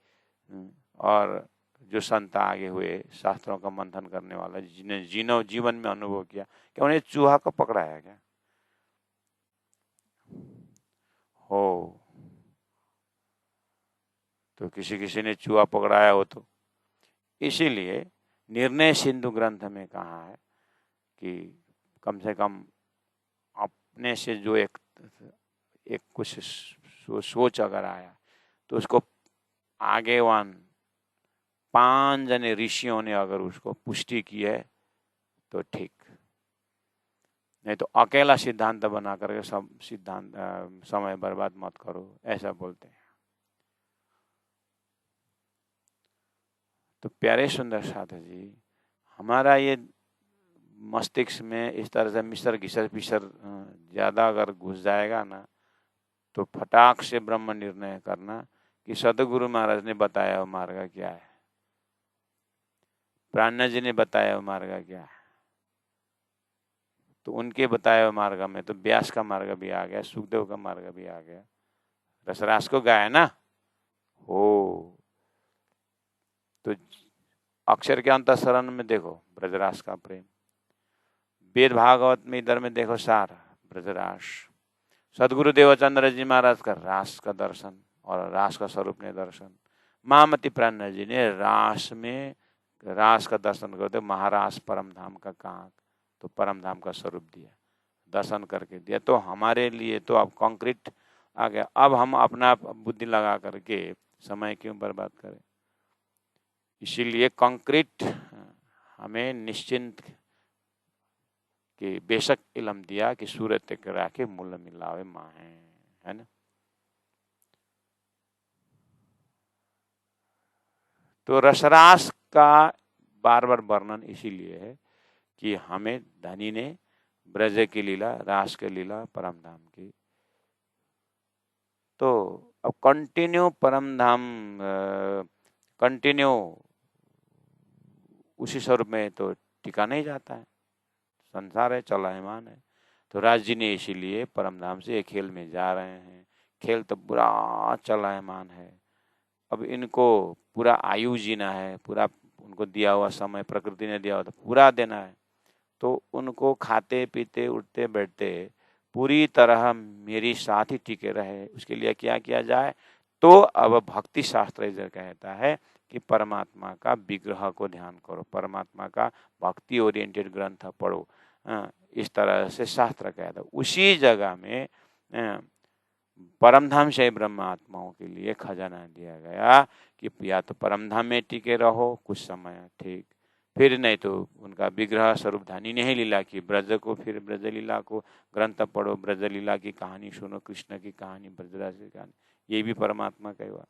और जो संत आगे हुए शास्त्रों का मंथन करने वाला, जिन्हें जीवन में अनुभव किया, क्या उन्हें चूहा को पकड़ाया क्या? हो तो किसी ने चूहा पकड़ाया हो तो। इसीलिए निर्णय सिंधु ग्रंथ में कहा है कि कम से कम अपने से जो एक कुछ सोच अगर आया तो उसको आगेवान 5 जने ऋषियों ने अगर उसको पुष्टि की है तो ठीक, नहीं तो अकेला सिद्धांत बना करके सब सिद्धांत समय बर्बाद मत करो, ऐसा बोलते हैं। तो प्यारे सुंदर साधु जी, हमारा ये मस्तिष्क में इस तरह से मिसर घिसर पिसर ज्यादा अगर घुस जाएगा ना, तो फटाक से ब्रह्म निर्णय करना कि सदगुरु महाराज ने बताया वो मार्ग क्या है, प्राणा जी ने बताया वो मार्ग क्या है, तो उनके बताए हुए मार्ग में तो व्यास का मार्ग भी आ गया, सुखदेव का मार्ग भी आ गया, रसरास को गाया ना हो। तो अक्षर के अंतःसरण में देखो ब्रजरास का प्रेम, वेद भागवत में इधर में देखो सार ब्रजरास, सदगुरु देवचंद्र जी महाराज का रास का दर्शन और रास का स्वरूप ने दर्शन, महामती प्राण जी ने रास में रास का दर्शन करते महारास परम धाम का कहा, तो परम धाम का स्वरूप दिया, दर्शन करके दिया। तो हमारे लिए तो अब कंक्रीट आ गया, अब हम अपना बुद्धि लगा करके समय क्यों बर्बाद करें? इसीलिए कंक्रीट हमें निश्चिंत कि बेशक इलम दिया कि सूरत करा के मूल मिलावे माहे, है ना? तो रसरास का बार बार वर्णन इसीलिए है कि हमें धनी ने ब्रज की लीला, रास की लीला, परम धाम की, तो अब कंटिन्यू परम धाम कंटिन्यू उसी स्वरूप में तो टिका नहीं जाता है, संसार है चलायमान है। तो राज जी ने इसीलिए परम धाम से एक खेल में जा रहे हैं, खेल तो पूरा चलायमान है, अब इनको पूरा आयु जीना है, पूरा उनको दिया हुआ समय प्रकृति ने दिया हुआ तो पूरा देना है, तो उनको खाते पीते उठते बैठते पूरी तरह मेरी साथ ही टिके रहे, उसके लिए क्या किया जाए? तो अब भक्ति शास्त्र इधर कहता है कि परमात्मा का विग्रह को ध्यान करो, परमात्मा का भक्ति ओरिएंटेड ग्रंथ पढ़ो, इस तरह से शास्त्र कहता है। उसी जगह में परमधाम से ब्रह्मात्माओं के लिए खजाना दिया गया कि या तो परमधाम में टिके रहो कुछ समय, ठीक, फिर नहीं तो उनका विग्रह स्वरूप धानी ने ही लीला की, ब्रज को फिर ब्रज लीला को ग्रंथ पढ़ो, ब्रज लीला की कहानी सुनो, कृष्ण की कहानी, ब्रजराज की कहानी, ये भी परमात्मा का हुआ।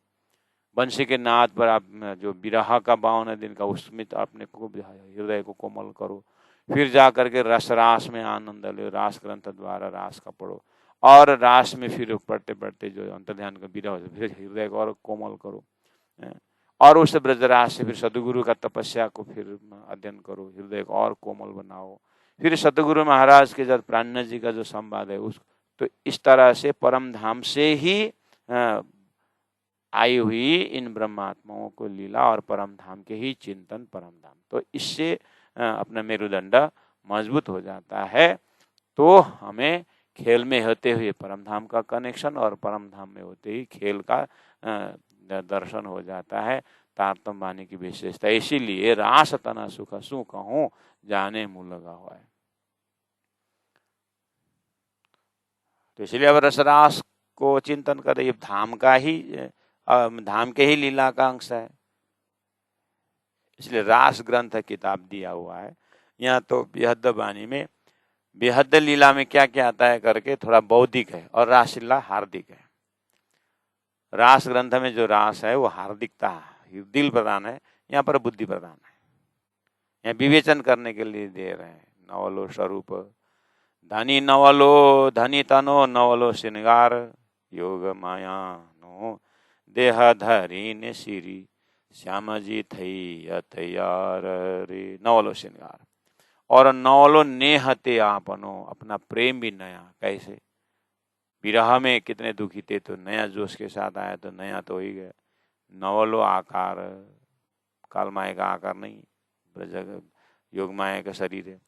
बंशी के नाद पर आप जो विरह का 52 दिन का, उसमें तो अपने को हृदय को कोमल करो, फिर जा करके रसरास में आनंद लो, रास ग्रंथ द्वारा रास का पढ़ो, और रास में फिर पढ़ते पढ़ते जो अंतर्ध्यान का विरह हो फिर हृदय को और कोमल करो, और उस ब्रजरास से फिर सदगुरु का तपस्या को फिर अध्ययन करो, हृदय को और कोमल बनाओ, फिर सदगुरु महाराज के जब प्राण जी का जो संवाद है उस, तो इस तरह से परम धाम से ही आई हुई इन ब्रह्मात्माओं को लीला और परम धाम के ही चिंतन परम धाम, तो इससे अपना मेरुदंड मजबूत हो जाता है। तो हमें खेल में होते हुए परम धाम का कनेक्शन और परम धाम में होते ही खेल का दर्शन हो जाता है। तारतम वाणी की विशेषता, इसीलिए रास तना सुख सु कहूं जाने मुँह लगा हुआ है। तो इसलिए अब रसरास को चिंतन करें, धाम का ही धाम के ही लीला का अंश है, इसलिए रास ग्रंथ किताब दिया हुआ है। यहाँ तो बेहद वाणी में बेहद लीला में क्या क्या आता है करके थोड़ा बौद्धिक है और रास लीला हार्दिक है। रास ग्रंथ में जो रास है वो हार्दिकता दिल प्रदान है, यहाँ पर बुद्धि प्रदान है, यहाँ विवेचन करने के लिए दे रहे हैं, नवलो स्वरूप धनी नवलो धनी तनो नवलो श्रृंगार योग माया नो देह धरी ने सिरी श्याम जी थई अतयार रे। नवलो श्रृंगार और नवलो नेहते आपनो, अपना प्रेम भी नया। कैसे? विरह में कितने दुखी थे तो नया जोश के साथ आया तो नया तो हो ही गया। नवलो आकार, काल माया का आकार नहीं, ब्रज योग माया का शरीर है।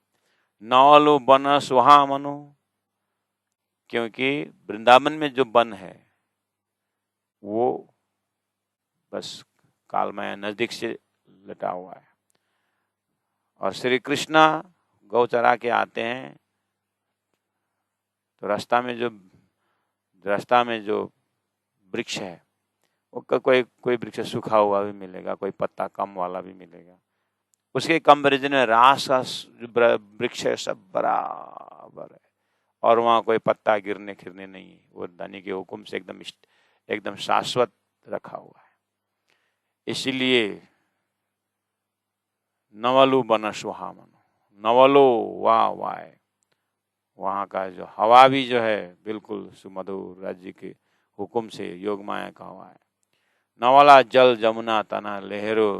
नवलो बन सुहामनो, क्योंकि वृंदावन में जो वन है वो बस काल माया नजदीक से लटा हुआ है। और श्री कृष्णा गौ चरा के आते हैं तो रास्ता में जो वृक्ष है वो कोई वृक्ष सूखा हुआ भी मिलेगा, कोई पत्ता कम वाला भी मिलेगा। उसके कंपैरिजन में रास का वृक्ष है सब बराबर है और वहाँ कोई पत्ता गिरने खिरने नहीं है। वो धनी के हुक्म से एकदम शाश्वत रखा हुआ है। इसीलिए नवलु बन सुहामनो, नवलो वाह वाह, वहाँ का जो हवा भी जो है बिल्कुल सुमधुर, राज्य के हुक्म से योग माया का हवा है। नवला जल जमुना तना लहरो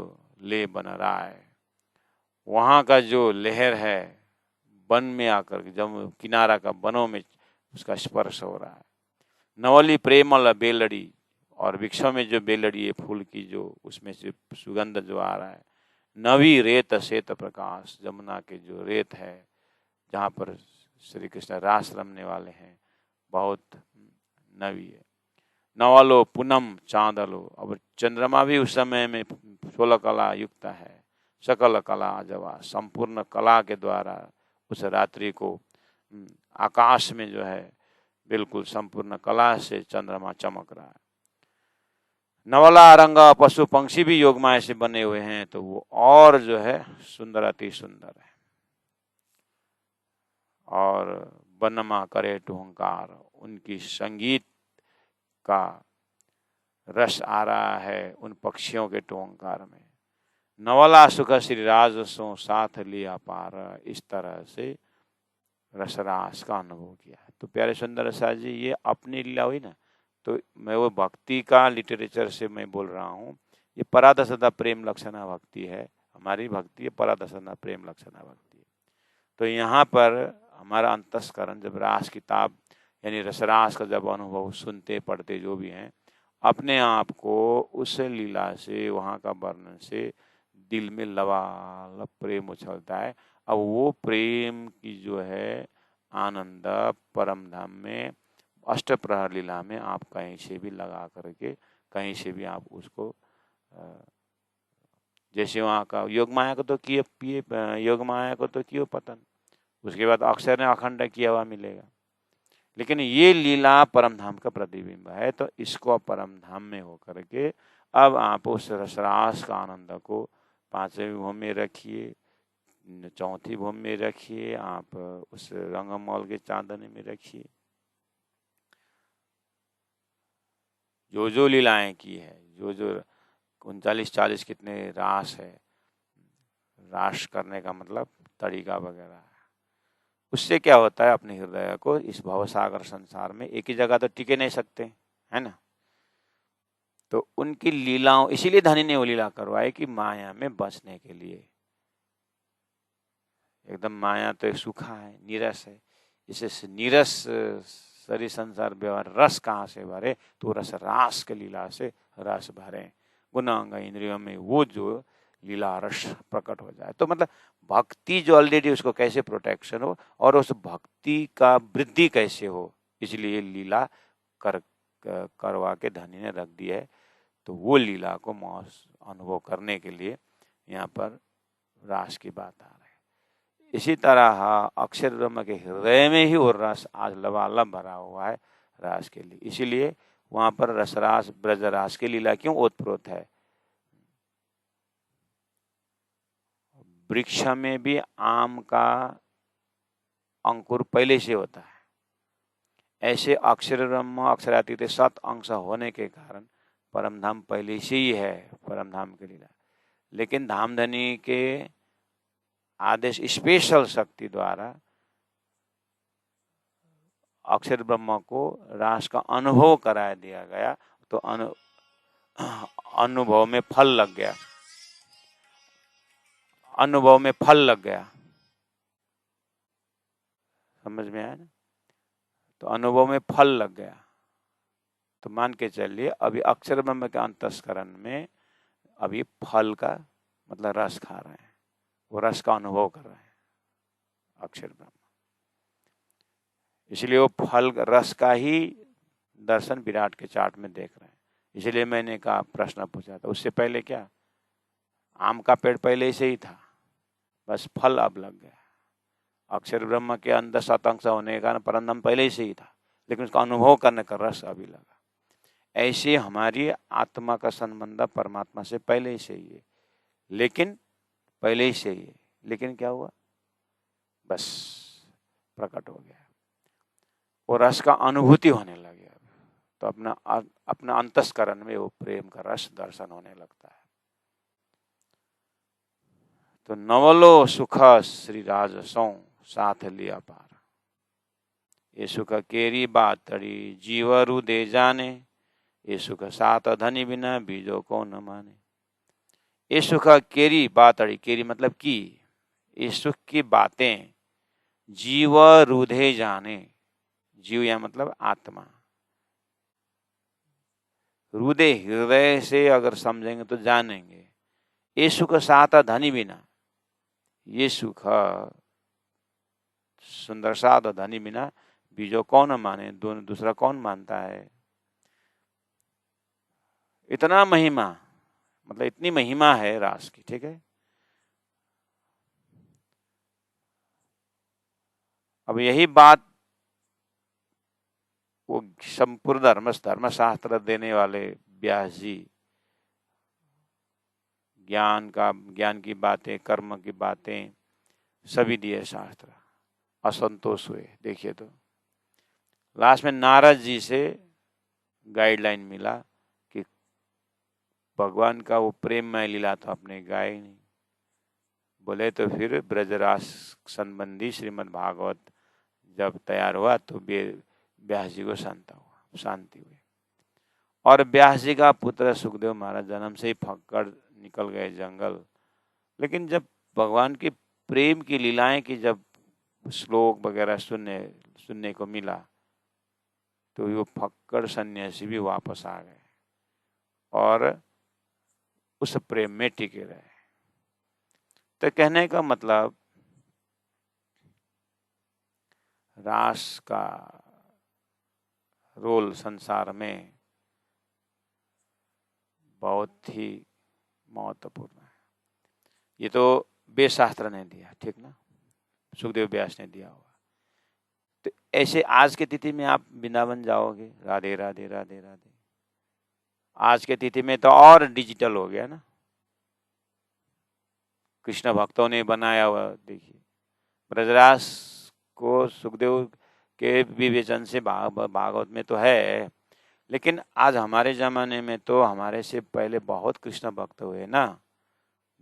ले बन रहा है, वहाँ का जो लहर है वन में आकर जब किनारा का वनों में उसका स्पर्श हो रहा है। नवली प्रेमल बेलड़ी, और वृक्षों में जो बेलड़ी है फूल की जो उसमें से सुगंध जो आ रहा है। नवी रेत श्वेत प्रकाश, जमुना के जो रेत है जहाँ पर श्री कृष्ण रास रमने वाले हैं बहुत नवी है। नवलो पूनम चांदलो, अब चंद्रमा भी उस समय में 16 कला युक्त है। सकल कला जवा, संपूर्ण कला के द्वारा उस रात्रि को आकाश में जो है बिल्कुल संपूर्ण कला से चंद्रमा चमक रहा है। नवला रंग पशु पंक्षी भी योग माया से बने हुए हैं तो वो और जो है सुंदर, अति सुंदर है। और वनमा करे टुहंकार, उनकी संगीत का रस आ रहा है उन पक्षियों के टुहंकार में। नवला सुख श्री राज सो साथ लिया पार, इस तरह से रसरास का अनुभव किया। तो प्यारे सुंदर साज जी, ये अपनी लीला हुई ना, तो मैं वो भक्ति का लिटरेचर से मैं बोल रहा हूँ। ये परादसदा प्रेम लक्षणा भक्ति है, हमारी भक्ति है परादसदा प्रेम लक्षणा भक्ति है। तो यहाँ पर हमारा अंतस्करण जब रास किताब यानी रसरास का जब अनुभव सुनते पढ़ते जो भी हैं, अपने आप को उस लीला से, वहाँ का वर्णन से दिल में लबालब प्रेम उछलता है। अब वो प्रेम की जो है आनंद परम धाम में अष्टप्रहर लीला में आप कहीं से भी लगा करके कहीं से भी आप उसको, जैसे वहाँ का योग माया को तो योग माया को तो कियो पतन, उसके बाद अक्षर ने अखंड किया हुआ मिलेगा। लेकिन ये लीला परम धाम का प्रतिबिंब है, तो इसको परम धाम में होकर के अब आप उस रसरास का आनंद को 5वें भूमि में रखिए, 4थी भूमि में रखिए, आप उस रंगमौल के चांदने में रखिए। जो जो लीलाएं की है, जो 39-40 कितने रास है, रास करने का मतलब तरीका वगैरह है। उससे क्या होता है, अपने हृदय को इस भवसागर संसार में एक ही जगह तो टिके नहीं सकते, है ना। तो उनकी लीलाओं, इसीलिए धनी ने वो लीला करवाई कि माया में बचने के लिए। एकदम माया तो एक सूखा है, नीरस है, इसे नीरस शरीर संसार व्यवहार रस कहाँ से भरे, तो रस रास के लीला से रस भरे, गुणांग इंद्रियों में वो जो लीला रस प्रकट हो जाए। तो मतलब भक्ति जो ऑलरेडी उसको कैसे प्रोटेक्शन हो और उस भक्ति का वृद्धि कैसे हो, इसलिए लीला करवा के धनी ने रख दी है। तो वो लीला को अनुभव करने के लिए यहाँ पर रास की बात आ रही है। इसी तरह अक्षर ब्रह्म के हृदय में ही वो रस आज लबालब भरा हुआ है रास के लिए, इसीलिए वहाँ पर रसरास ब्रज रास की लीला क्यों ओतप्रोत है। वृक्ष में भी आम का अंकुर पहले से होता है, ऐसे अक्षर ब्रह्म अक्षरातीत 7 अंश होने के कारण परमधाम पहले से ही है परमधाम की लीला। लेकिन धामधनी के आदेश स्पेशल शक्ति द्वारा अक्षर ब्रह्म को रास का अनुभव करा दिया गया, तो अनुभव में फल लग गया, अनुभव में फल लग गया। समझ में आया ना? तो अनुभव में फल लग गया। तो मान के चलिए अभी अक्षर ब्रह्म के अंतस्करण में अभी फल का मतलब रस खा रहे हैं, वो रस का अनुभव कर रहे हैं अक्षर ब्रह्म। इसलिए वो फल रस का ही दर्शन विराट के चार्ट में देख रहे हैं। इसलिए मैंने कहा प्रश्न पूछा था, उससे पहले क्या आम का पेड़ पहले से ही था, बस फल अब लग गया। अक्षर ब्रह्म के अंदर सतंश होने के कारण परंदम पहले से ही था, लेकिन उसका अनुभव करने का रस अभी लगा। ऐसे हमारी आत्मा का संबंध परमात्मा से पहले से ही है, लेकिन पहले ही से ही है, लेकिन क्या हुआ, बस प्रकट हो गया, वो रस का अनुभूति होने लगे। तो अपना अंतस्करण में वो प्रेम का रस दर्शन होने लगता है। तो नवलो सुख श्री राजसों साथ लिया पार, ये सुख केरी बातड़ी जीवरु दे जाने, ये सुख सात धनी बिना बीजों को न माने। ये सुख केरी बातड़ी, केरी मतलब की, ये सुख की बातें जीव रुधे जाने, जीव या मतलब आत्मा, रुदे हृदय से अगर समझेंगे तो जानेंगे। ये सुख सात धनी बिना, ये सुख सुंदर सात धनी बिना बीजों कौन माने, दोनों दूसरा कौन मानता है। इतना महिमा, मतलब इतनी महिमा है रास की, ठीक है। अब यही बात वो संपूर्ण धर्मशास्त्र देने वाले व्यास जी, ज्ञान की बातें, कर्म की बातें सभी दिए शास्त्र, असंतोष हुए। देखिए तो लास्ट में नारद जी से गाइडलाइन मिला कि भगवान का वो प्रेममय लीला तो आपने गाया ही नहीं। बोले तो फिर ब्रजराज संबंधी श्रीमद् भागवत जब तैयार हुआ तो व्यास जी को शांति हुई। और व्यास जी का पुत्र सुखदेव महाराज जन्म से ही फक्कड़ निकल गए जंगल, लेकिन जब भगवान की प्रेम की लीलाएं की जब श्लोक वगैरह सुनने को मिला तो वो फक्कड़ सन्यासी भी वापस आ गए और उस प्रेम में टिके रहे। तो कहने का मतलब रास का रोल संसार में बहुत ही महत्वपूर्ण है। ये तो वेद शास्त्र ने दिया, ठीक ना, सुखदेव व्यास ने दिया हुआ। तो ऐसे आज की तिथि में आप वृंदावन जाओगे, राधे राधे राधे राधे, आज के तिथि में तो और डिजिटल हो गया ना, कृष्ण भक्तों ने बनाया हुआ। देखिए ब्रजराज को सुखदेव के विवेचन से भागवत में तो है, लेकिन आज हमारे जमाने में तो हमारे से पहले बहुत कृष्ण भक्त हुए ना,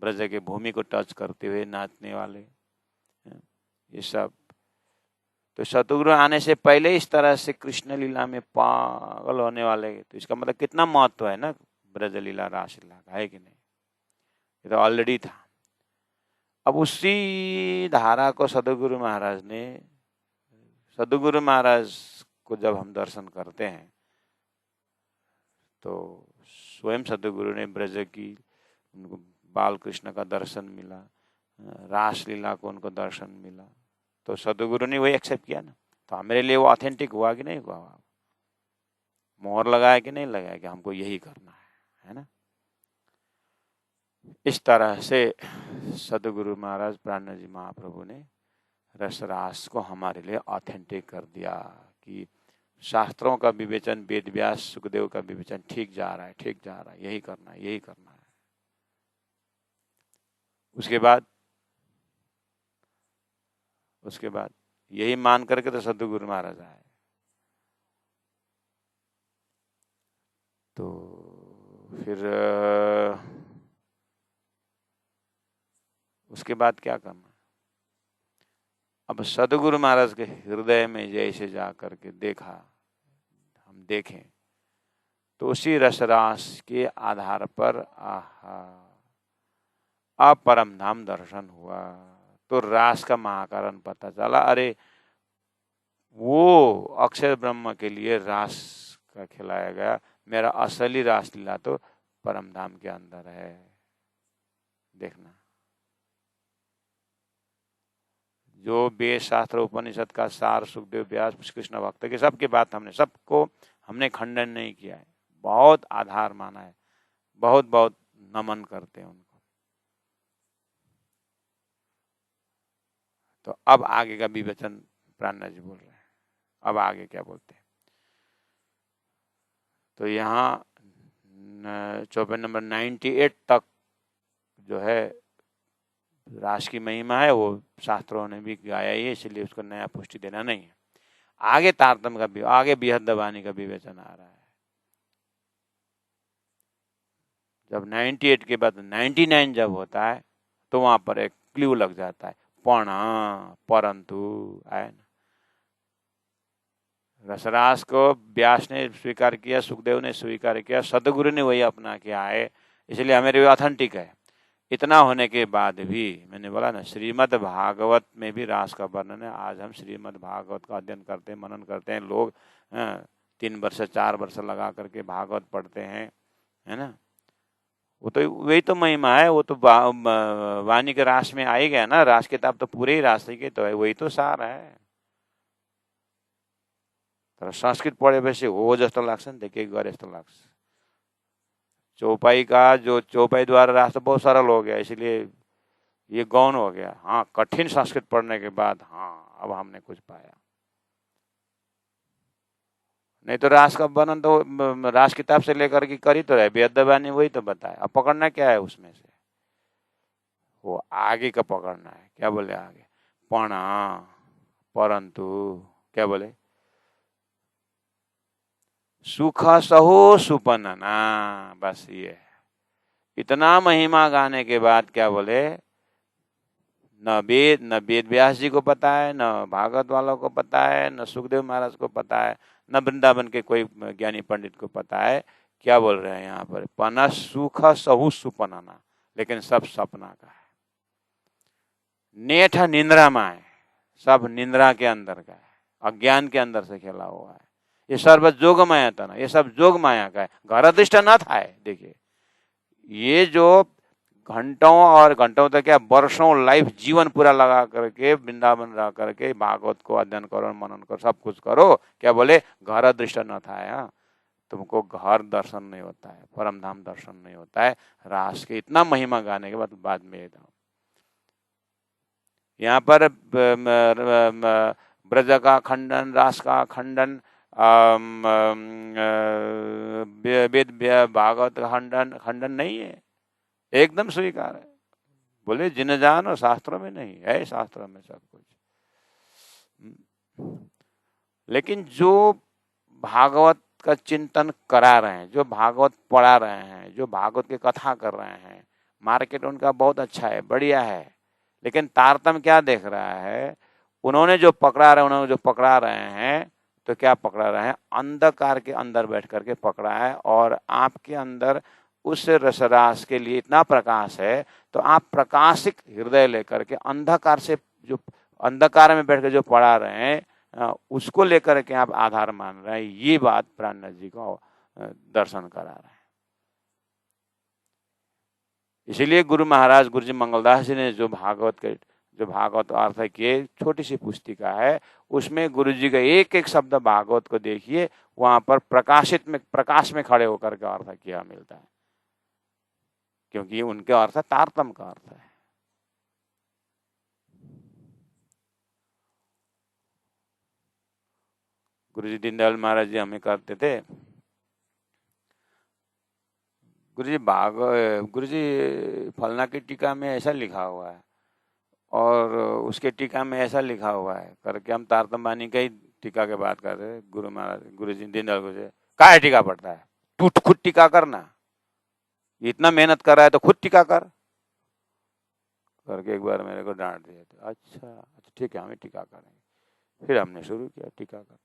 ब्रज के भूमि को टच करते हुए नाचने वाले, ये सब। तो सतगुरु आने से पहले इस तरह से कृष्ण लीला में पागल होने वाले, तो इसका मतलब कितना महत्व है ना ब्रज लीला रास लीला का, है कि नहीं। ये तो ऑलरेडी था। अब उसी धारा को सदगुरु महाराज को जब हम दर्शन करते हैं तो स्वयं सदगुरु ने ब्रज की उनको बाल कृष्ण का दर्शन मिला, रास लीला को उनको दर्शन मिला, तो सदगुरु ने वही एक्सेप्ट किया ना। तो मेरे लिए वो ऑथेंटिक हुआ कि नहीं हुआ, मोहर लगाया कि नहीं लगाया कि हमको यही करना है ना। इस तरह से सदगुरु महाराज प्राण जी महाप्रभु ने रसरास को हमारे लिए ऑथेंटिक कर दिया कि शास्त्रों का विवेचन, वेद व्यास सुखदेव का विवेचन ठीक जा रहा है, ठीक जा रहा है, यही करना है, यही करना है। उसके बाद यही मान करके तो सदगुरु महाराज आए। तो फिर उसके बाद क्या करना, अब सदगुरु महाराज के हृदय में जैसे जा करके देखा, हम देखें तो उसी रसरास के आधार पर परम धाम दर्शन हुआ। तो रास का महाकारण पता चला। अरे वो अक्षर ब्रह्म के लिए रास का खिलाया गया, मेरा असली रास लीला तो परम धाम के अंदर है। देखना, जो वेद शास्त्र उपनिषद का सार सुखदेव व्यास कृष्ण भक्त के सबके बात सबको हमने खंडन नहीं किया है, बहुत आधार माना है, बहुत बहुत नमन करते हैं उनको। तो अब आगे का विवेचन प्राणनाथ जी बोल रहे हैं। अब आगे क्या बोलते हैं, तो यहाँ चौपाई नंबर 98 तक जो है रास की महिमा है, वो शास्त्रों ने भी गाया ही है, इसलिए उसको नया पुष्टि देना नहीं है। आगे तारतम का भी, आगे बृहद्वाणी का विवेचन आ रहा है। जब 98 के बाद 99 जब होता है तो वहां पर एक क्ल्यू लग जाता है, पण परंतु आए ना। रसरास को व्यास ने स्वीकार किया, सुखदेव ने स्वीकार किया, सदगुरु ने वही अपना किया है, इसलिए हमारे ऑथेंटिक है। इतना होने के बाद भी मैंने बोला ना, श्रीमद् भागवत में भी रास का वर्णन है। आज हम श्रीमद् भागवत का अध्ययन करते हैं, मनन करते हैं, लोग 3 वर्ष 4 वर्ष लगा करके भागवत पढ़ते हैं, है ना। वो तो वही तो महिमा है, वो तो वाणी के रास में आ ही गया ना। रास किताब तो पूरे ही रास के तो है, वही तो सार है। तर संस्कृत पढेपछि हो जस्तो लाग्छ नि त, केही गरे जस्तो लाग्छ। चौपाई का जो चौपाई द्वारा रास्ता बहुत सरल हो गया, इसलिए ये गौण हो गया। हाँ, कठिन संस्कृत पढ़ने के बाद हाँ अब हमने कुछ पाया। नहीं तो रास का वर्णन तो रास किताब से लेकर के कर ही तो रहे, वेदवाणी वही तो बताया। अब पकड़ना क्या है उसमें से, वो आगे का पकड़ना है। क्या बोले आगे, पण परंतु क्या बोले, सुख सहो सुपनना, बस ये इतना महिमा गाने के बाद क्या बोले, न वेद व्यास जी को पता है, न भागवत वालों को पता है, न सुखदेव महाराज को पता है, न वृंदावन के कोई ज्ञानी पंडित को पता है। क्या बोल रहे हैं यहाँ पर, पन सुख सहु सुपनना, लेकिन सब सपना का है। नेठ निंद्रा में है, सब निंद्रा के अंदर का है, अज्ञान के अंदर से खेला हुआ है। ये सर्व जोग माया था ना, ये सब जोग माया का है, घर अधिष्ठ न था। देखिए ये जो घंटों और घंटों तक क्या वर्षों लाइफ जीवन पूरा लगा करके वृंदावन रह करके भागवत को अध्ययन करो, मनन करो, सब कुछ करो, क्या बोले घर दृष्ट न था। यहाँ तुमको घर दर्शन नहीं होता है, परम धाम दर्शन नहीं होता है। रास के इतना महिमा गाने के बाद में यहाँ पर ब्रज का खंडन, रास का खंडन, वेद भागवत का खंडन नहीं है, एकदम स्वीकार है। बोले जिन जानो शास्त्रों में नहीं है, शास्त्रों में सब कुछ। लेकिन जो भागवत का चिंतन करा रहे हैं, जो भागवत पढ़ा रहे हैं, जो भागवत की कथा कर रहे हैं, मार्केट उनका बहुत अच्छा है, बढ़िया है, लेकिन तारतम्य क्या देख रहा है, उन्होंने जो पकड़ा रहे हैं तो क्या पकड़ा रहे हैं, अंधकार के अंदर बैठ करके पकड़ा है। और आपके अंदर उस रसरास के लिए इतना प्रकाश है, तो आप प्रकाशिक हृदय लेकर के अंधकार से, जो अंधकार में बैठ कर जो पढ़ा रहे हैं, उसको लेकर के आप आधार मान रहे हैं। ये बात प्राणनाथ जी को दर्शन करा रहे हैं। इसीलिए गुरु महाराज गुरु जी मंगलदास जी ने जो भागवत अर्थ किए, छोटी सी पुस्तिका है, उसमें गुरु जी का एक एक शब्द भागवत को देखिए, वहां पर प्रकाश में खड़े होकर के अर्थ किया मिलता है, क्योंकि उनके अर्थ तारतम्य का अर्थ है। गुरु जी दीनदयाल महाराज जी हमें करते थे, गुरु जी फलना की टीका में ऐसा लिखा हुआ है और उसके टीका में ऐसा लिखा हुआ है करके, हम तारतम्य का ही टीका के बात कर रहे। गुरु जी दीनदयाल गुरु जी काहे टीका पढ़ता है, तू खुद टीका करना, इतना मेहनत कर रहा है तो खुद टीका कर। करके एक बार मेरे को डांट दिया था। अच्छा अच्छा ठीक है, हमें टीका करेंगे। फिर हमने शुरू किया टीका करना।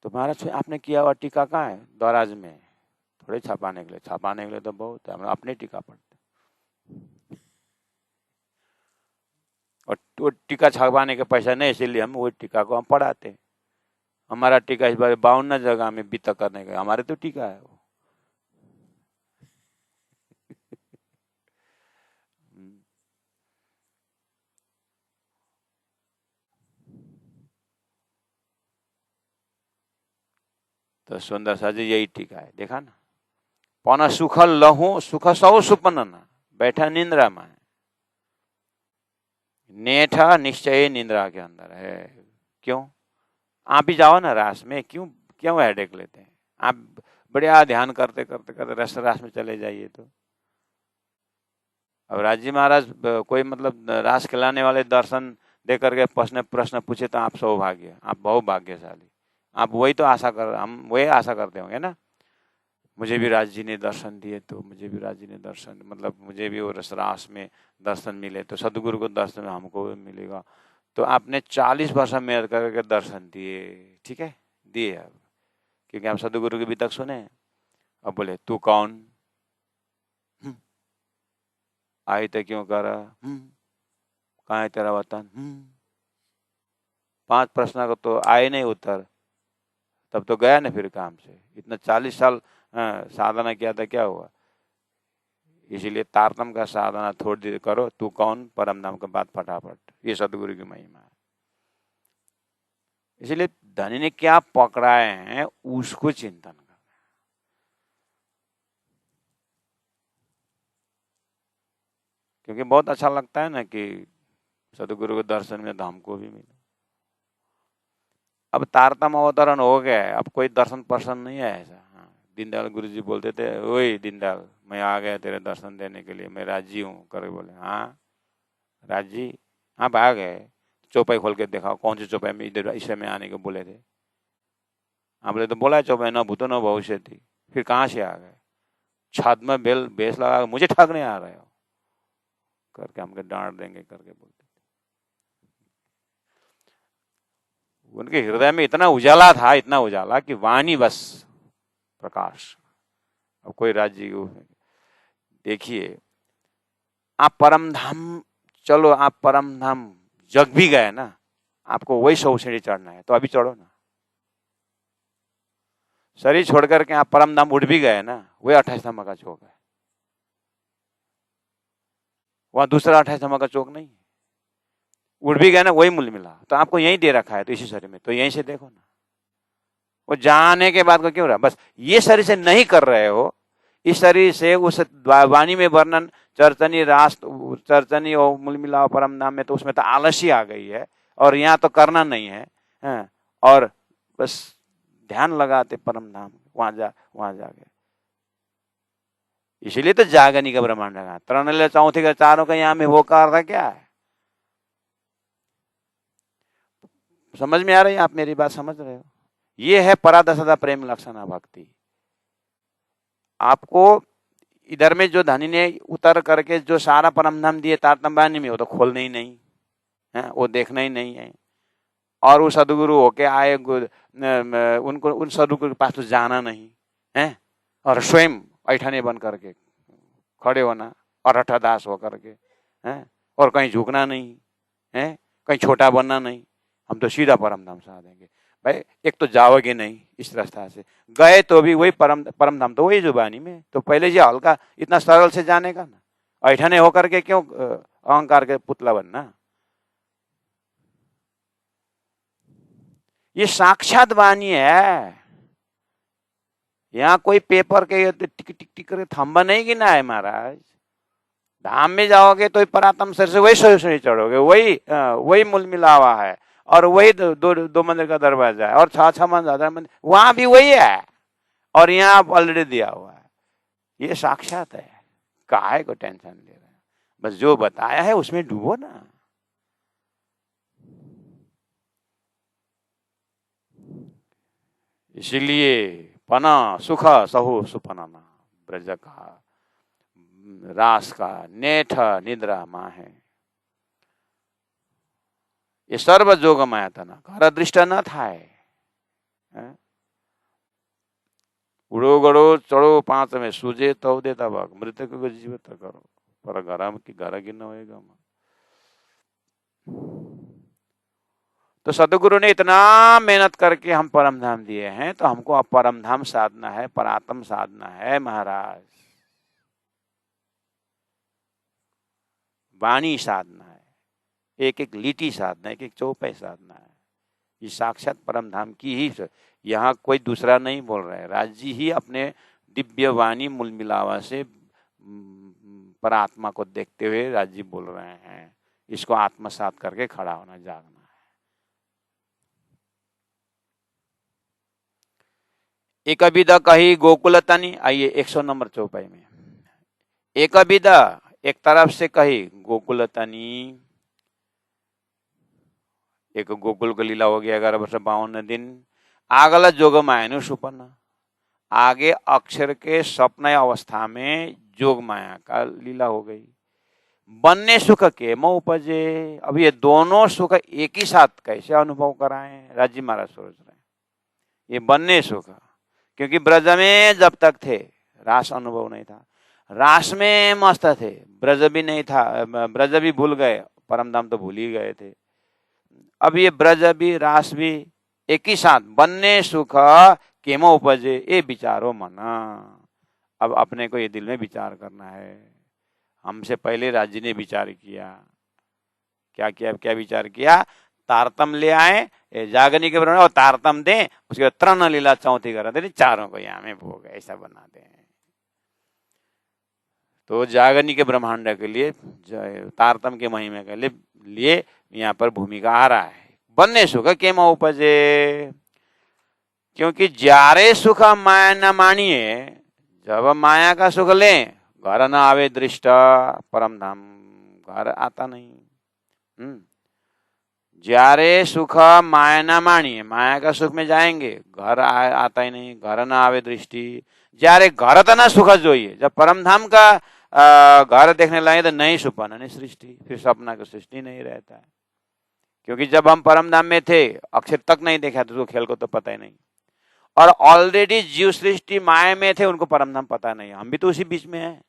तो महाराज आपने किया हुआ टीका कहाँ है? दौराज में। थोड़े छपाने के लिए, छपाने के लिए तो बहुत है, हम अपने टीका पढ़ते। और वो टीका छपाने के पैसा नहीं, इसीलिए हम वो टीका को हम पढ़ाते। हमारा टीका इस बार 52 जगह में बीता करने का, हमारे तो टीका है वो। तो सुंदर सा जी यही टीका है, देखा ना। पौना सुख लहू सुख सौ सुपन, बैठा निंद्रा में, नेठा निश्चय निंद्रा के अंदर है। क्यों? आप भी जाओ ना रास में, क्यों क्यों हेडेक लेते हैं? आप बढ़िया ध्यान करते करते करते रस रास में चले जाइए। तो अब राज जी महाराज कोई मतलब रास खिलाने वाले दर्शन दे करके प्रश्न प्रश्न पूछे तो आप सौभाग्य, आप बहुत भाग्यशाली। आप वही तो आशा कर, हम वही आशा करते होंगे ना। मुझे भी राज जी ने दर्शन दिए, तो मुझे भी राज जी ने दर्शन, मतलब मुझे भी वो रसरास में दर्शन मिले, तो सदगुरु को दर्शन हमको भी मिलेगा। तो आपने 40 वर्ष मेहनत करके दर्शन दिए, ठीक है, दिए। अब क्योंकि आप सदगुरु के भी तक सुने। अब बोले तू कौन, आई तो क्यों कर, कहाँ है तेरा वतन, 5 प्रश्न को तो आए नहीं उत्तर, तब तो गया ना फिर काम से। इतना 40 साल साधना किया था, क्या हुआ? इसीलिए तारतम का साधना थोड़ी देर करो, तू कौन, परम नाम का बात फटाफट। ये सदगुरु की महिमा है। इसलिए धनी ने क्या पकड़ाए हैं उसको चिंतन करना। क्योंकि बहुत अच्छा लगता है ना कि सदगुरु के दर्शन में तो हमको भी मिला। अब तारतम अवतरण हो गया है, अब कोई दर्शन पर्सन नहीं है ऐसा। हाँ, दीनदयाल गुरु जी बोलते थे, ओए दीनदयाल मैं आ गया तेरे दर्शन देने के लिए, मैं राजी हूँ करके बोले। हाँ राजी, आप आ गए, चौपाई खोल के दिखाओ, कौन सी चौपाई में इधर इस समय आने को बोले थे? आप बोले तो बोला चौपाई न भूतो न भविष्य थी, फिर कहाँ से आ गए? छत में बेल बेस लगा मुझे ठगने आ रहे हो करके हमके डांट देंगे करके बोलते। उनके हृदय में इतना उजाला था, इतना उजाला कि वाणी बस प्रकाश। अब कोई राज्य को देखिए, आप परम धाम चलो, आप परम धाम जग भी गए ना, आपको वही 100 सीढ़ी चढ़ना है, तो अभी चढ़ो ना। शरीर छोड़ करके आप परम धाम उठ भी गए ना, वही 28 धाम का चौक है, वहां दूसरा 28 धाम का चौक नहीं है। उठ भी गए ना, वही मूल्य मिला। तो आपको यही दे रखा है, तो इसी शरीर में, तो यहीं से देखो ना। वो जाने के बाद को क्यों रहा? बस ये शरीर से नहीं कर रहे हो, इस शरीर से उस वाणी में वर्णन चर्चनी रास चर्चनी और मूल मिलाओ परम नाम में, तो उसमें तो आलसी आ गई है, और यहाँ तो करना नहीं है, और बस ध्यान लगाते परम नाम, वहां जाके। इसीलिए तो जागनी का ब्रह्मांड लगा, तरणले चौथी का चारों का यहाँ में वो का अर्थ क्या है? समझ में आ रही है? आप मेरी बात समझ रहे हो? ये है परादशदा प्रेम लक्षणा भक्ति। आपको इधर में जो धनी ने उतर करके जो सारा परम धाम दिए तारतम्य वाणी में, वो तो खोलना ही नहीं है, वो देखना ही नहीं है। और वो सदगुरु होके आए, उनको उन सदगुरु के पास तो जाना नहीं है, और स्वयं ऐठाने बन करके खड़े होना और हठदास होकर के, हैं, और कहीं झुकना नहीं है, कहीं छोटा बनना नहीं। हम तो सीधा परम धाम से आ देंगे भाई। एक तो जाओगे नहीं इस रास्ता से, गए तो भी वही परम धाम तो वही जुबानी में, तो पहले ये हल्का इतना सरल से जाने का ना, ऐठाने होकर के क्यों अहंकार के पुतला बनना। ये साक्षात वाणी है, यहाँ कोई पेपर के टिक टिक टिक करके थंबा नहीं गिना है महाराज। धाम में जाओगे तो परातम सर से वही सोई चढ़ोगे, वही मूल मिलावा है, और वही दो मंदिर का दरवाजा है, और 6 मंदिर वहां भी वही है, और यहाँ आप ऑलरेडी दिया हुआ है। ये साक्षात है, काहे को टेंशन ले रहे हैं? बस जो बताया है उसमें डूबो ना। इसीलिए पना सुख सहु सुपना ब्रज कहा, रास का नेठ निद्रा माँ है। ये सर्व जोग माया तना घर दृष्ट न थाय। उड़ो गड़ो चढ़ो पांच में सूझे तो देता भाग मृतक को जीवित करो पर घर की न होएगा। तो सदगुरु ने इतना मेहनत करके हम परम धाम दिए हैं, तो हमको अब परम धाम साधना है, परात्म साधना है महाराज। वाणी साधना है, एक एक लीटी साधना है, एक एक चौपाई साधना है। ये साक्षात परम धाम की ही, यहाँ कोई दूसरा नहीं बोल रहा है। राज जी ही अपने दिव्य वाणी मूल मिलावा से परात्मा को देखते हुए राज जी बोल रहे हैं। इसको आत्मसात करके खड़ा होना, जागना है। एक विदा कही गोकुल तनी, आइए 100 नंबर चौपाई में। एक विदा एक तरफ से कही गोकुल तनी, एक गोकुल का लीला हो गया 11 वर्ष 52 दिन। आगला जोग माया सुपन्न, आगे अक्षर के स्वप्न अवस्था में जोग माया का लीला हो गई। बनने सुख के म उपजे, अब ये दोनों सुख एक ही साथ कैसे अनुभव कराएं? राजी महाराज सोच रहे हैं ये बनने सुख, क्योंकि ब्रज में जब तक थे रास अनुभव नहीं था, रास में मस्त थे, ब्रज भी नहीं था, ब्रज भी भूल गए, परम धाम तो भूल ही गए थे। अब ये ब्रज भी रास भी एक ही साथ, बनने सुख केमो उपजे ये विचारो मना। अब अपने को ये दिल में विचार करना है। हमसे पहले राज्य ने विचार किया, क्या विचार किया? तारतम ले आए, जागनी के ब्रह्मांड और तारतम दें, उसके बाद तृण लीला चौथी करा दे, चारों को यहाँ में भोग ऐसा बना दें। तो जागनी के ब्रह्मांड के लिए, तारतम के महिमा के लिए यहाँ पर भूमिका आ रहा है। बनने सुख केम उपजे, क्योंकि जारे सुख माया न मानिए, जब माया का सुख लें घर न आवे दृष्ट, परम धाम घर आता नहीं। जारे सुख माया न मानिए, माया का सुख में जाएंगे घर आता ही नहीं, घर न आवे दृष्टि। जारे घर तना सुख जोइए, जब परम धाम का घर देखने लगे तो नहीं सुपन नहीं सृष्टि, फिर सपना की सृष्टि नहीं रहता है। क्योंकि जब हम परम धाम में थे अक्षर तक नहीं देखा तो खेल को तो पता ही नहीं, और ऑलरेडी जीव सृष्टि माया में थे, उनको परम धाम पता नहीं। हम भी तो उसी बीच में हैं,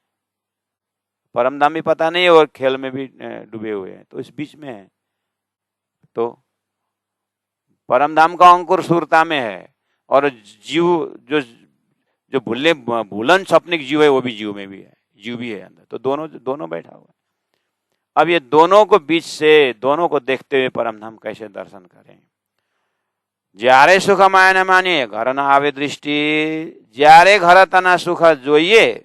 परम धाम भी पता नहीं और खेल में भी डूबे हुए हैं, तो इस बीच में है। तो परम धाम का अंकुर सूरता में है, और जीव जो भूलन सपनिक जीव है वो भी जीव में भी है, जीव भी है अंदर, तो दोनों बैठा हुआ है। अब ये दोनों को बीच से, दोनों को देखते हुए परम धाम कैसे दर्शन करें? ज्यारे सुख माया न मानिए घर न आवे दृष्टि, ज्यारे घर तना सुख जोइए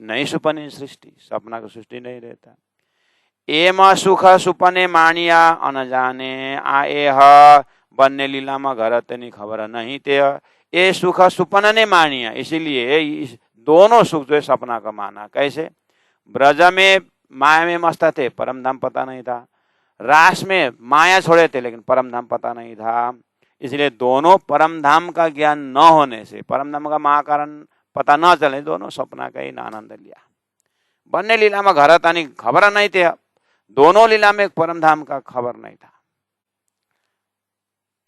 नहीं सुपने सृष्टि, सपना का सृष्टि नहीं रहता। एम सुख सुपने मानिया अनजाने आएह, बनने लीला में घर तनी खबर नहीं ते, ये सुख सुपन ने मानिया। इसीलिए इस दोनों सुख जो है सपना का माना। कैसे? ब्रज में माया में मस्त थे, परम धाम पता नहीं था, रास में माया छोड़े थे लेकिन परम धाम पता नहीं था। इसलिए दोनों परम धाम का ज्ञान न होने से, परम धाम का महाकारण पता न चले, दोनों सपना का ही आनंद लिया। बनने लीला में घर तानी खबर नहीं थे, दोनों लीला में परम धाम का खबर नहीं था।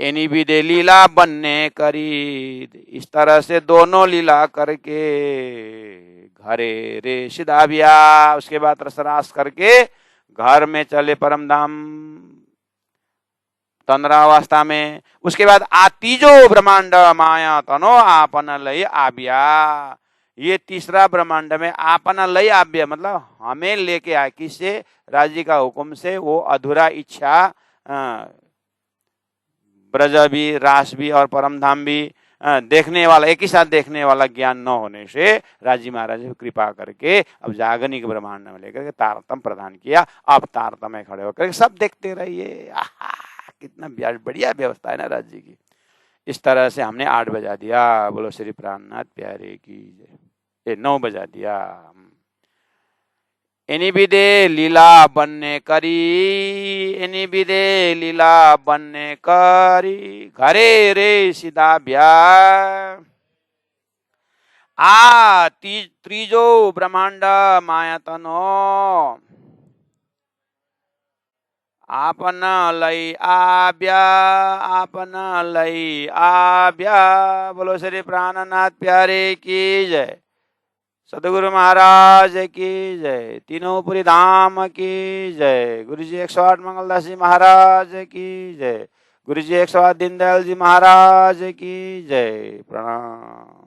एनी विदे लीला बनने करी, इस तरह से दोनों लीला करके घरे रे सीधा बिया, उसके बाद रसरास करके घर में चले परम धाम तंद्रावस्था में। उसके बाद आतीजो ब्रह्मांड माया तनो आपन लय आबिया, ये तीसरा ब्रह्मांड में आपन लय आबिया मतलब हमें लेके आए, किससे? राजी का हुक्म से। वो अधूरा इच्छा ब्रज भी, रास भी और परम धाम भी देखने वाला, एक ही साथ देखने वाला ज्ञान न होने से राजी महाराज कृपा करके अब जागनिक ब्रह्मांड में लेकर के तारतम प्रदान किया। अब तारतम में खड़े होकर सब देखते रहिए। कितना बढ़िया व्यवस्था है ना राज जी की। इस तरह से हमने 8 बजा दिया। बोलो श्री प्राणनाथ प्यारे की। 9 बजा दिया। एनी विदे लीला बनने करी, एनी विदे लीला बनने करी, घरे रे सीधा ब्या, आ त्रीजो ब्रह्मांड मायातनो आपन लई आब्या आपन लई आब्या। बोलो श्री प्राणनाथ प्यारे की जय, सदगुरु महाराज की जय, तीनों पुरी धाम की जय, गुरु जी 108 मंगलदास जी महाराज की जय, गुरु जी 108 दीनदयाल जी महाराज की जय। प्रणाम।